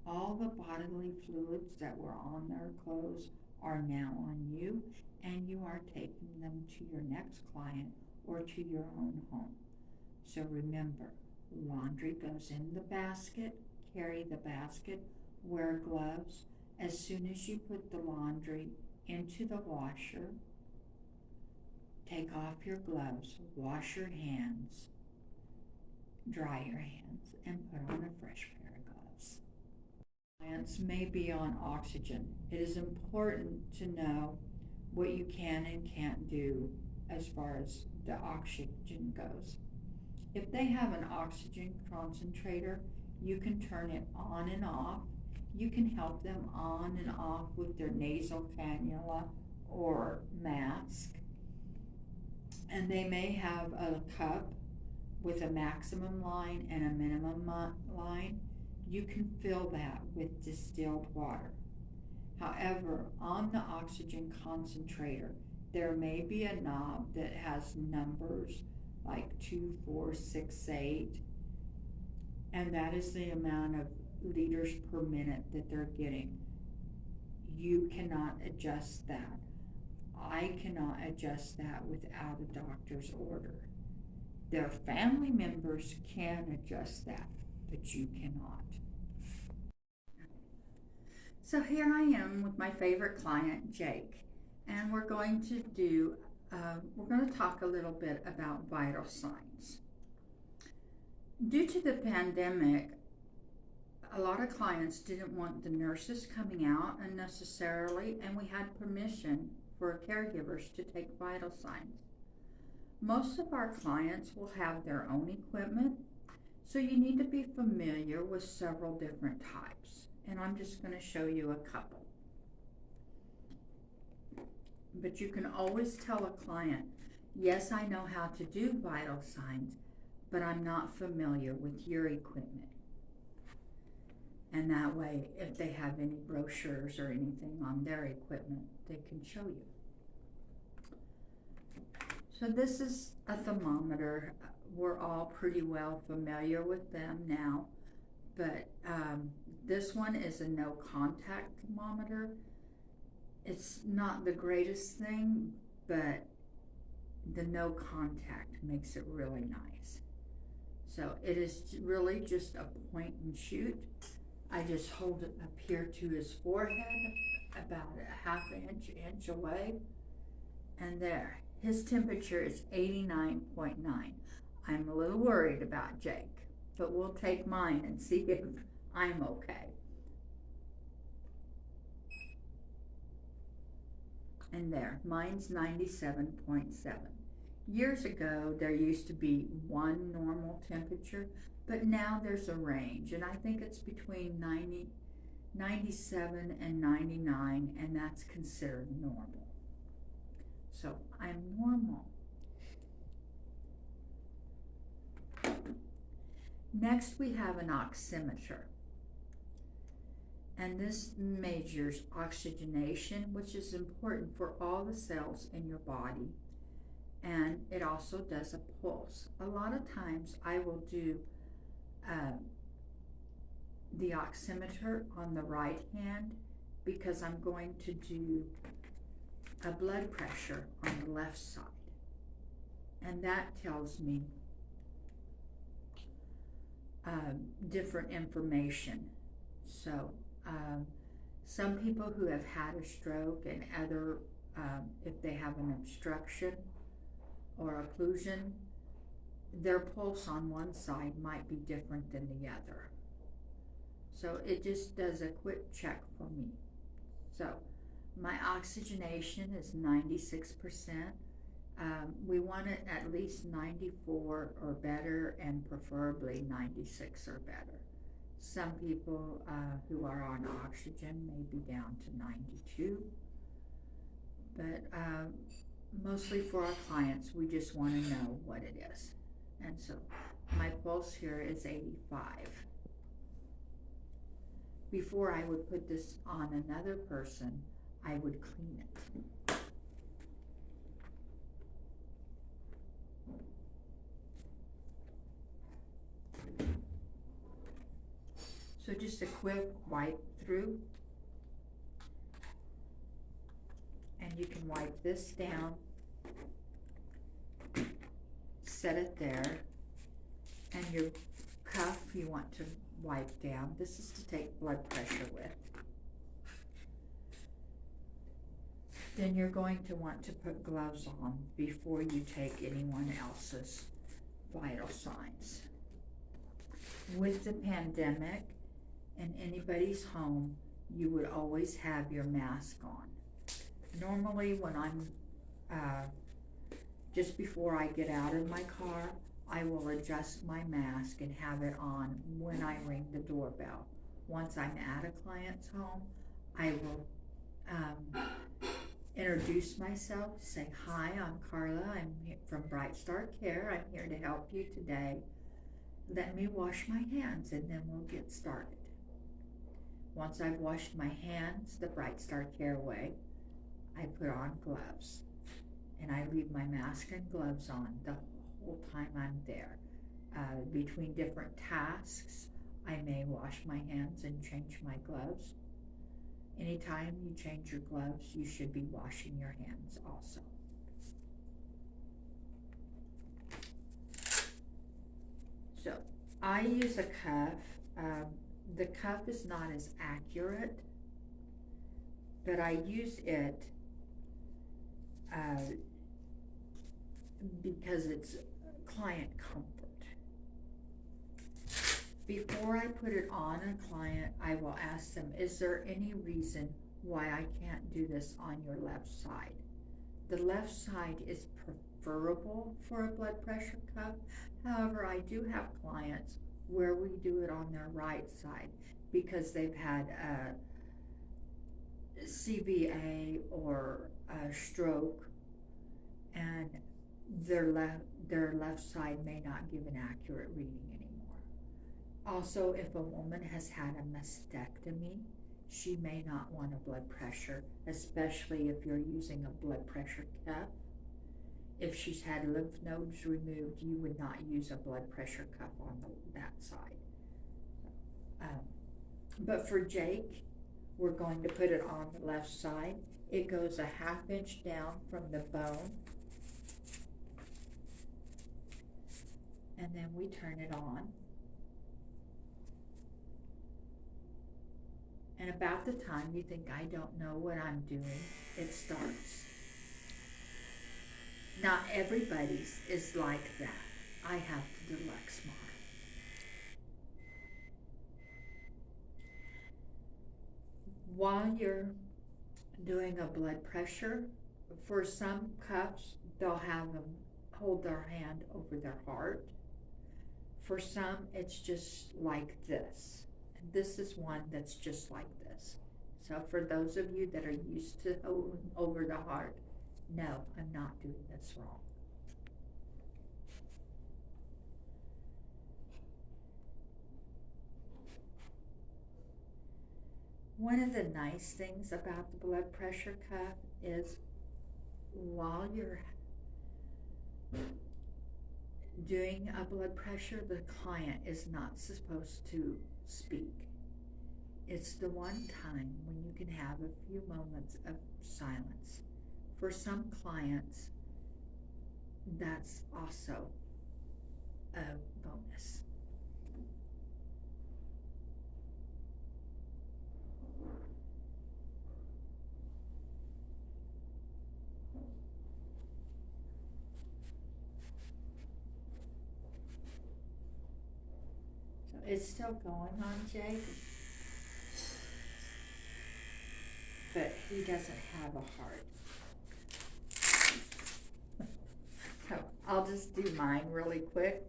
all the bodily fluids that were on their clothes are now on you, and you are taking them to your next client or to your own home. So remember, laundry goes in the basket, carry the basket, wear gloves. As soon as you put the laundry into the washer, take off your gloves, wash your hands, dry your hands, and put on a fresh pair of gloves. Clients may be on oxygen. It is important to know what you can and can't do as far as the oxygen goes. If they have an oxygen concentrator, you can turn it on and off. You can help them on and off with their nasal cannula or mask. And they may have a cup with a maximum line and a minimum line. You can fill that with distilled water. However, on the oxygen concentrator, there may be a knob that has numbers like 2, 4, 6, 8, and that is the amount of liters per minute that they're getting. You cannot adjust that. I cannot adjust that without a doctor's order. Their family members can adjust that, but you cannot. So here I am with my favorite client, Jake, and we're going to talk a little bit about vital signs. Due to the pandemic, a lot of clients didn't want the nurses coming out unnecessarily, and we had permission for caregivers to take vital signs. Most of our clients will have their own equipment, so you need to be familiar with several different types, and I'm just going to show you a couple. But you can always tell a client, yes, I know how to do vital signs, but I'm not familiar with your equipment. And that way, if they have any brochures or anything on their equipment, they can show you. So this is a thermometer. We're all pretty well familiar with them now, but this one is a no contact thermometer. It's not the greatest thing, but the no contact makes it really nice. So it is really just a point and shoot. I just hold it up here to his forehead, about a half inch away, and there. His temperature is 89.9. I'm a little worried about Jake, but we'll take mine and see if I'm okay. And there, mine's 97.7. Years ago, there used to be one normal temperature, but now there's a range, and I think it's between 97 and 99, and that's considered normal. So I'm normal. Next, we have an oximeter. And this measures oxygenation, which is important for all the cells in your body. And it also does a pulse. A lot of times I will do the oximeter on the right hand because I'm going to do a blood pressure on the left side. And that tells me different information. So some people who have had a stroke and other, if they have an obstruction or occlusion, their pulse on one side might be different than the other. So it just does a quick check for me. So my oxygenation is 96%. We want it at least 94 or better, and preferably 96 or better. Some people who are on oxygen may be down to 92, but mostly for our clients, we just want to know what it is. And so my pulse here is 85. Before I would put this on another person, I would clean it. So just a quick wipe through. And you can wipe this down, set it there, and your cuff you want to wipe down. This is to take blood pressure with. Then you're going to want to put gloves on before you take anyone else's vital signs. With the pandemic in anybody's home, you would always have your mask on. Normally when I'm, just before I get out of my car, I will adjust my mask and have it on when I ring the doorbell. Once I'm at a client's home, I will introduce myself, say, "Hi, I'm Carla, I'm from BrightStar Care, I'm here to help you today. Let me wash my hands," and then we'll get started. Once I've washed my hands the BrightStar Care way, I put on gloves. And I leave my mask and gloves on the whole time I'm there. Between different tasks, I may wash my hands and change my gloves. Anytime you change your gloves, you should be washing your hands also. So I use a cuff. The cuff is not as accurate, but I use it because it's client comfort. Before I put it on a client, I will ask them, is there any reason why I can't do this on your left side? The left side is preferable for a blood pressure cuff. However, I do have clients where we do it on their right side because they've had a CVA or a stroke, and their left side may not give an accurate reading anymore. Also, if a woman has had a mastectomy, she may not want a blood pressure, especially if you're using a blood pressure cuff. If she's had lymph nodes removed, you would not use a blood pressure cuff on that side. But for Jake, we're going to put it on the left side. It goes a 1/2 inch down from the bone. And then we turn it on. And about the time you think, I don't know what I'm doing, it starts. Not everybody's is like that. I have the deluxe model. While you're doing a blood pressure, for some cuffs, they'll have them hold their hand over their heart. For some, it's just like this. And this is one that's just like this. So for those of you that are used to holding over the heart, no, I'm not doing this wrong. One of the nice things about the blood pressure cuff is while you're doing a blood pressure, the client is not supposed to speak. It's the one time when you can have a few moments of silence. For some clients, that's also a bonus. So it's still going on, Jake, but he doesn't have a heart. So I'll just do mine really quick.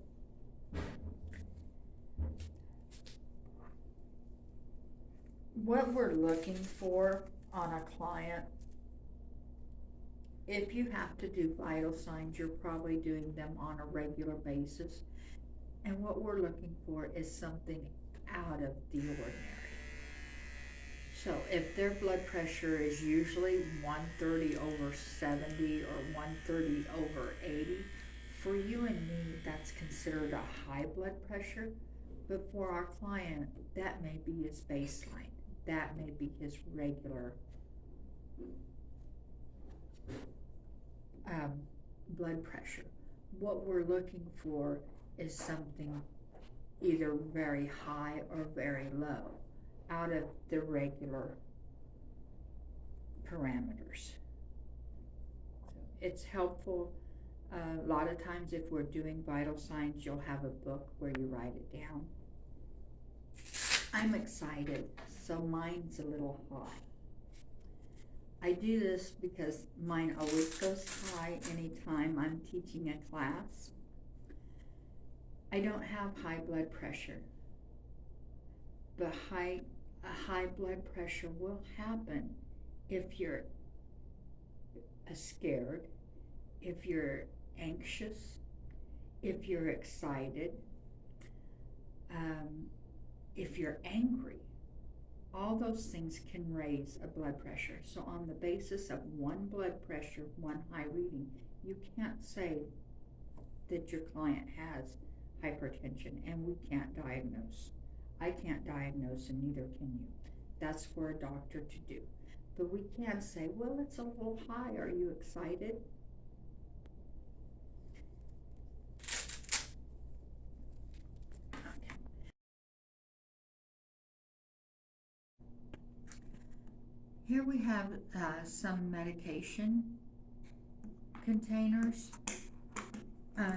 What we're looking for on a client, if you have to do vital signs, you're probably doing them on a regular basis. And what we're looking for is something out of the ordinary. So if their blood pressure is usually 130/70 or 130/80, for you and me, that's considered a high blood pressure. But for our client, that may be his baseline. That may be his regular blood pressure. What we're looking for is something either very high or very low, out of the regular parameters. So it's helpful. A lot of times if we're doing vital signs, you'll have a book where you write it down. I'm excited, so mine's a little high. I do this because mine always goes high anytime I'm teaching a class. I don't have high blood pressure, but a high blood pressure will happen if you're scared, if you're anxious, if you're excited, if you're angry. All those things can raise a blood pressure. So on the basis of one blood pressure, one high reading, you can't say that your client has hypertension, and we can't diagnose. I can't diagnose, and neither can you. That's for a doctor to do. But we can say, well, it's a little high. Are you excited? Okay. Here we have some medication containers.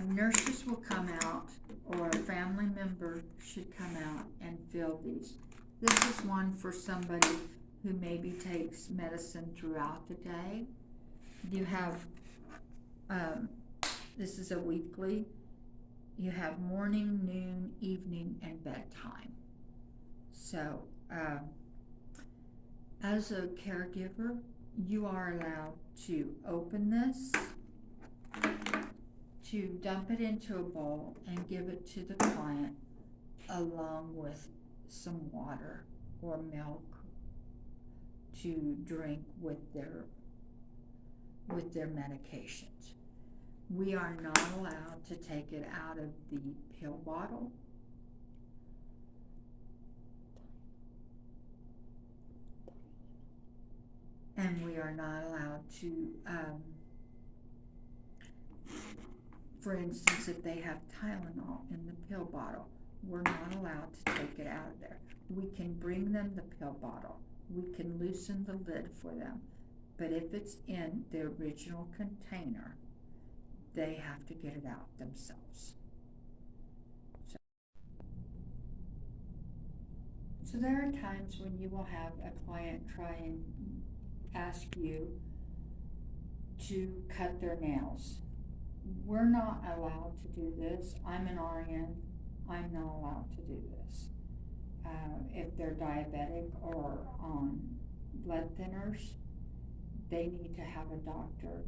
Nurses will come out, or a family member should come out and fill these. This is one for somebody who maybe takes medicine throughout the day. You have, this is a weekly. You have morning, noon, evening, and bedtime. So, as a caregiver, you are allowed to open this, to dump it into a bowl and give it to the client along with some water or milk to drink with their medications. We are not allowed to take it out of the pill bottle. And we are not allowed to, for instance, if they have Tylenol in the pill bottle, we're not allowed to take it out of there. We can bring them the pill bottle. We can loosen the lid for them. But if it's in the original container, they have to get it out themselves. So there are times when you will have a client try and ask you to cut their nails. We're not allowed to do this. I'm an RN. I'm not allowed to do this. If they're diabetic or on blood thinners, they need to have a doctor.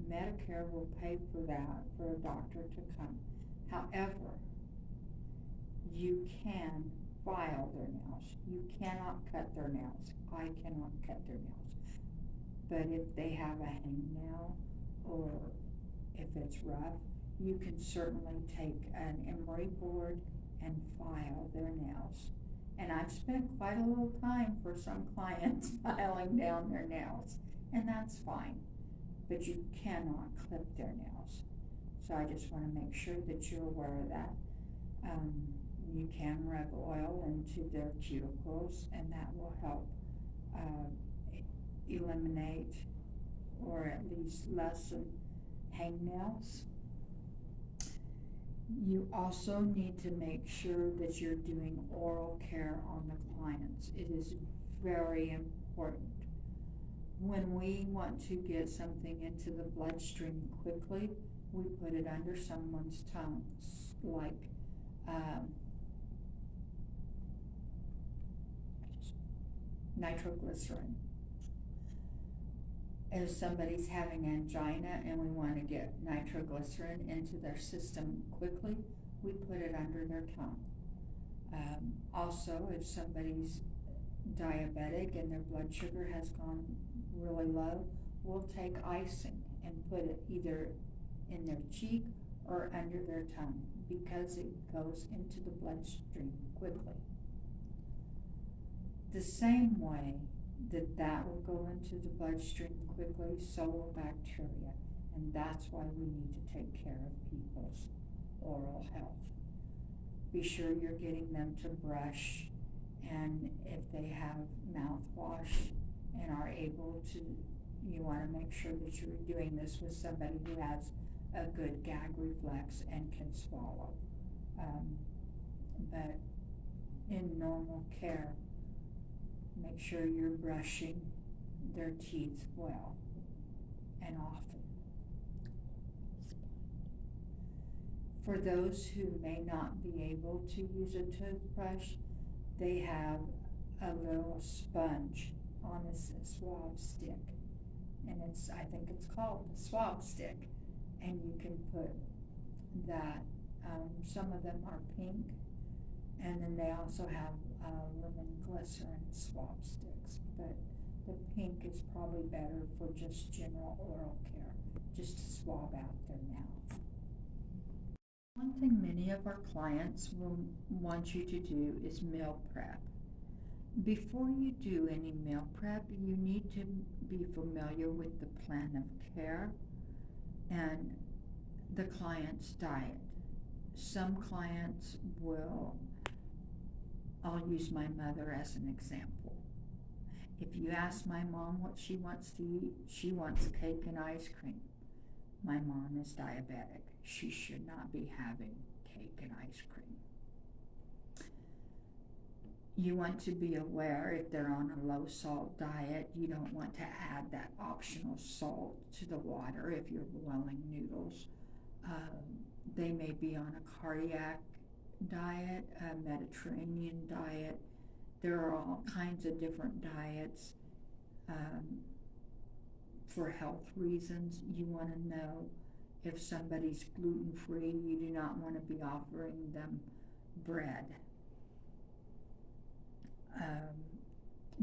Medicare will pay for that, for a doctor to come. However, you can file their nails. You cannot cut their nails. I cannot cut their nails. But if they have a hangnail or if it's rough, you can certainly take an emery board and file their nails. And I've spent quite a little time for some clients filing down their nails, and that's fine. But you cannot clip their nails. So I just want to make sure that you're aware of that. You can rub oil into their cuticles, and that will help eliminate or at least lessen hangnails. You also need to make sure that you're doing oral care on the clients. It is very important. When we want to get something into the bloodstream quickly, we put it under someone's tongue, like nitroglycerin. If somebody's having angina and we want to get nitroglycerin into their system quickly, we put it under their tongue. Also, if somebody's diabetic and their blood sugar has gone really low, we'll take icing and put it either in their cheek or under their tongue because it goes into the bloodstream quickly. The same way that will go into the bloodstream quickly, so will bacteria, and that's why we need to take care of people's oral health. Be sure you're getting them to brush, and if they have mouthwash and are able to, you want to make sure that you're doing this with somebody who has a good gag reflex and can swallow. But in normal care, make sure you're brushing their teeth well and often. For those who may not be able to use a toothbrush, they have a little sponge on a swab stick, and I think it's called the swab stick, and you can put that. Some of them are pink, and then they also have lemon glycerin swab sticks, but the pink is probably better for just general oral care, just to swab out their mouth. One thing many of our clients will want you to do is meal prep. Before you do any meal prep, you need to be familiar with the plan of care and the client's diet. Some clients I'll use my mother as an example. If you ask my mom what she wants to eat, she wants cake and ice cream. My mom is diabetic. She should not be having cake and ice cream. You want to be aware if they're on a low salt diet, you don't want to add that optional salt to the water if you're boiling noodles. They may be on a cardiac diet, a Mediterranean diet. There are all kinds of different diets for health reasons. You want to know if somebody's gluten-free. You do not want to be offering them bread.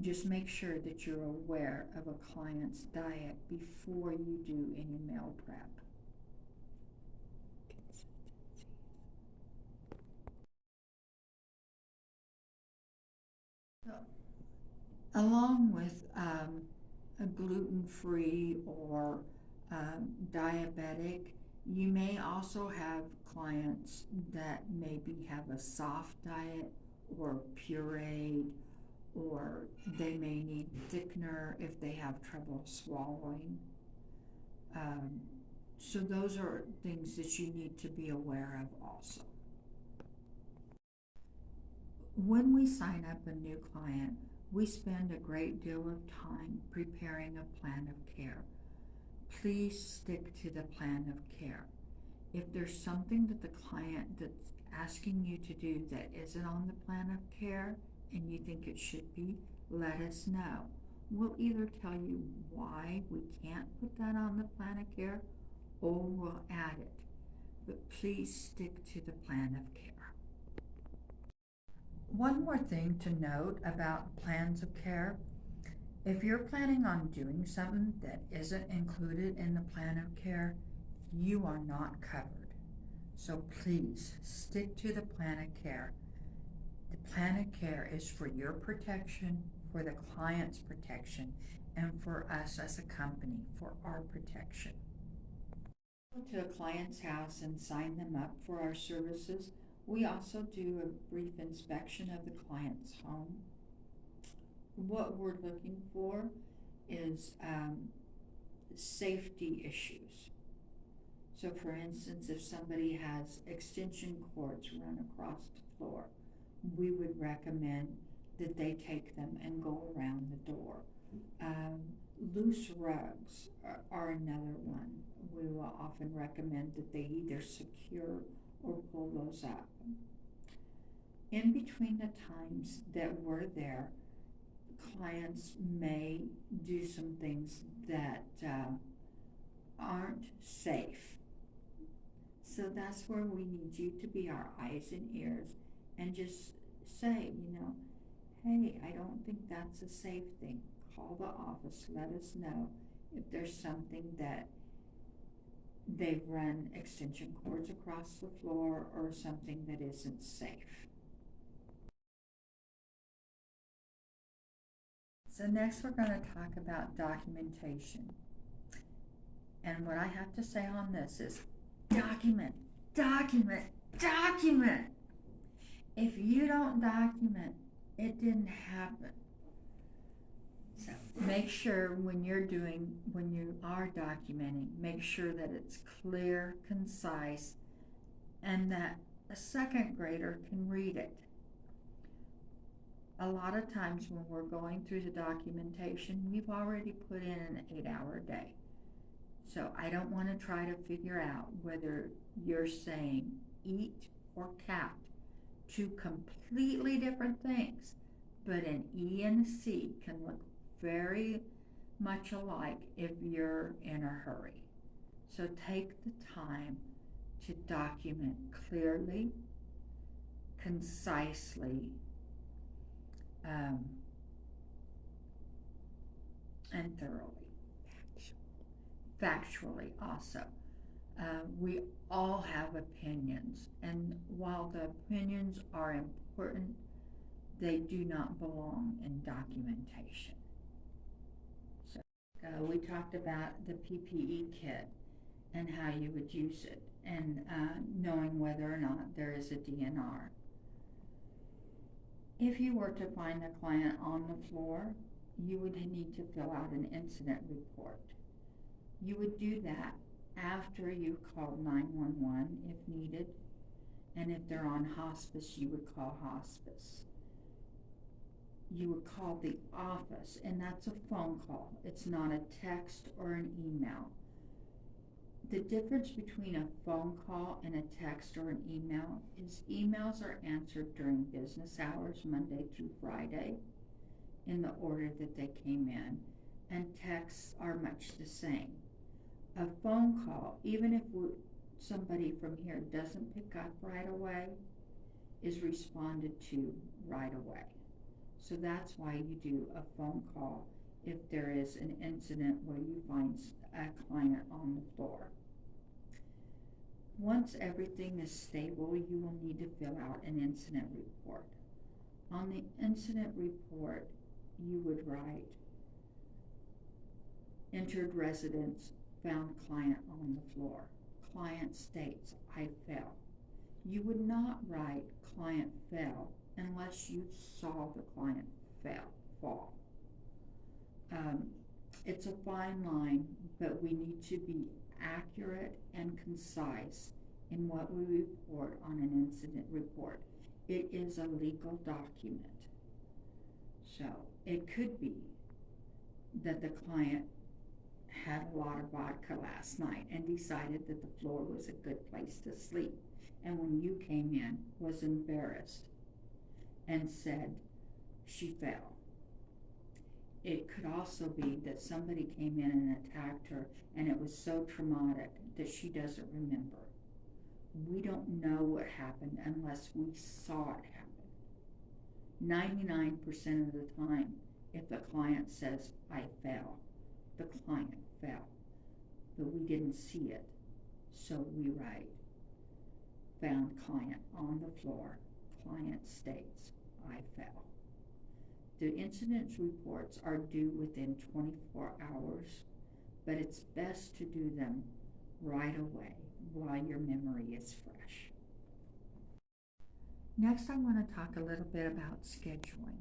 Just make sure that you're aware of a client's diet before you do any meal prep. Along with a gluten-free or diabetic, you may also have clients that maybe have a soft diet or pureed, or they may need thickener if they have trouble swallowing. So those are things that you need to be aware of also. When we sign up a new client, we spend a great deal of time preparing a plan of care. Please stick to the plan of care. If there's something that the client that's asking you to do that isn't on the plan of care and you think it should be, let us know. We'll either tell you why we can't put that on the plan of care or we'll add it. But please stick to the plan of care. One more thing to note about plans of care. If you're planning on doing something that isn't included in the plan of care, you are not covered. So please stick to the plan of care. The plan of care is for your protection, for the client's protection, and for us as a company for our protection. Go to a client's house and sign them up for our services. We also do a brief inspection of the client's home. What we're looking for is safety issues. So for instance, if somebody has extension cords run across the floor, we would recommend that they take them and go around the door. Loose rugs are another one. We will often recommend that they either secure or pull those up. In between the times that we're there, clients may do some things that aren't safe. So that's where we need you to be our eyes and ears and just say, hey, I don't think that's a safe thing. Call the office, let us know if there's something that they've run extension cords across the floor or something that isn't safe. So next we're going to talk about documentation. And what I have to say on this is document, document, document. If you don't document, it didn't happen. So make sure when you are documenting, make sure that it's clear, concise, and that a second grader can read it. A lot of times when we're going through the documentation, we've already put in an 8-hour day. So I don't want to try to figure out whether you're saying eat or cat, two completely different things, but an E and a C can look very much alike if you're in a hurry. So take the time to document clearly, concisely, and thoroughly. Factually also. We all have opinions, and while the opinions are important, they do not belong in documentation. So we talked about the PPE kit and how you would use it, and knowing whether or not there is a DNR. If you were to find the client on the floor, you would need to fill out an incident report. You would do that after you called 911 if needed, and if they're on hospice, you would call hospice. You would call the office, and that's a phone call. It's not a text or an email. The difference between a phone call and a text or an email is emails are answered during business hours, Monday through Friday, in the order that they came in, and texts are much the same. A phone call, even if somebody from here doesn't pick up right away, is responded to right away. So that's why you do a phone call if there is an incident where you find a client on the floor. Once everything is stable, you will need to fill out an incident report. On the incident report, you would write, entered residence, found client on the floor. Client states, I fell. You would not write client fell unless you saw the client fall. It's a fine line, but we need to be accurate and concise in what we report on an incident report. It is a legal document. So it could be that the client had a lot of vodka last night and decided that the floor was a good place to sleep, and when you came in was embarrassed and said she fell. It could also be that somebody came in and attacked her and it was so traumatic that she doesn't remember. We don't know what happened unless we saw it happen. 99% of the time, if the client says, I fell, the client fell, but we didn't see it. So we write, found client on the floor, client states, I fell. The incident reports are due within 24 hours, but it's best to do them right away while your memory is fresh. Next, I want to talk a little bit about scheduling.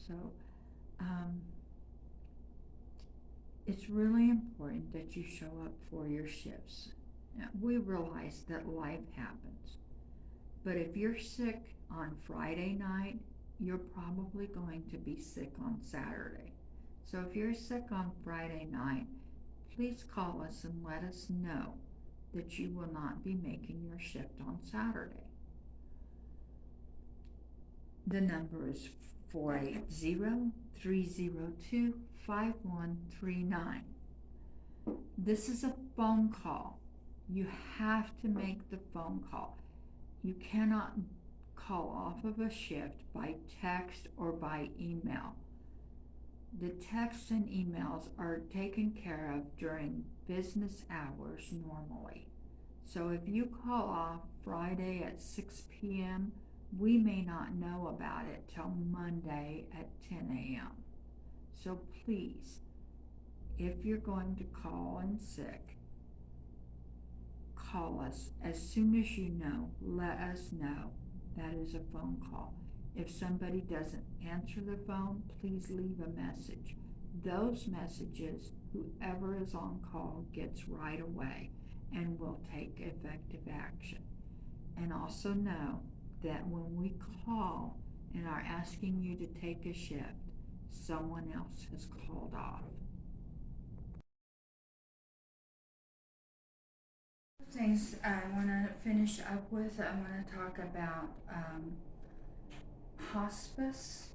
So, it's really important that you show up for your shifts. Now, we realize that life happens, but if you're sick on Friday night, you're probably going to be sick on Saturday. So if you're sick on Friday night, please call us and let us know that you will not be making your shift on Saturday. The number is 480-302-5139. This is a phone call. You have to make the phone call. You cannot call off of a shift by text or by email. The texts and emails are taken care of during business hours normally. So if you call off Friday at 6 p.m., we may not know about it till Monday at 10 a.m. So please, if you're going to call in sick, call us as soon as you know. Let us know. That is a phone call. If somebody doesn't answer the phone, please leave a message. Those messages, whoever is on call gets right away and will take effective action. And also know that when we call and are asking you to take a shift, someone else has called off. Things I want to finish up with, I want to talk about hospice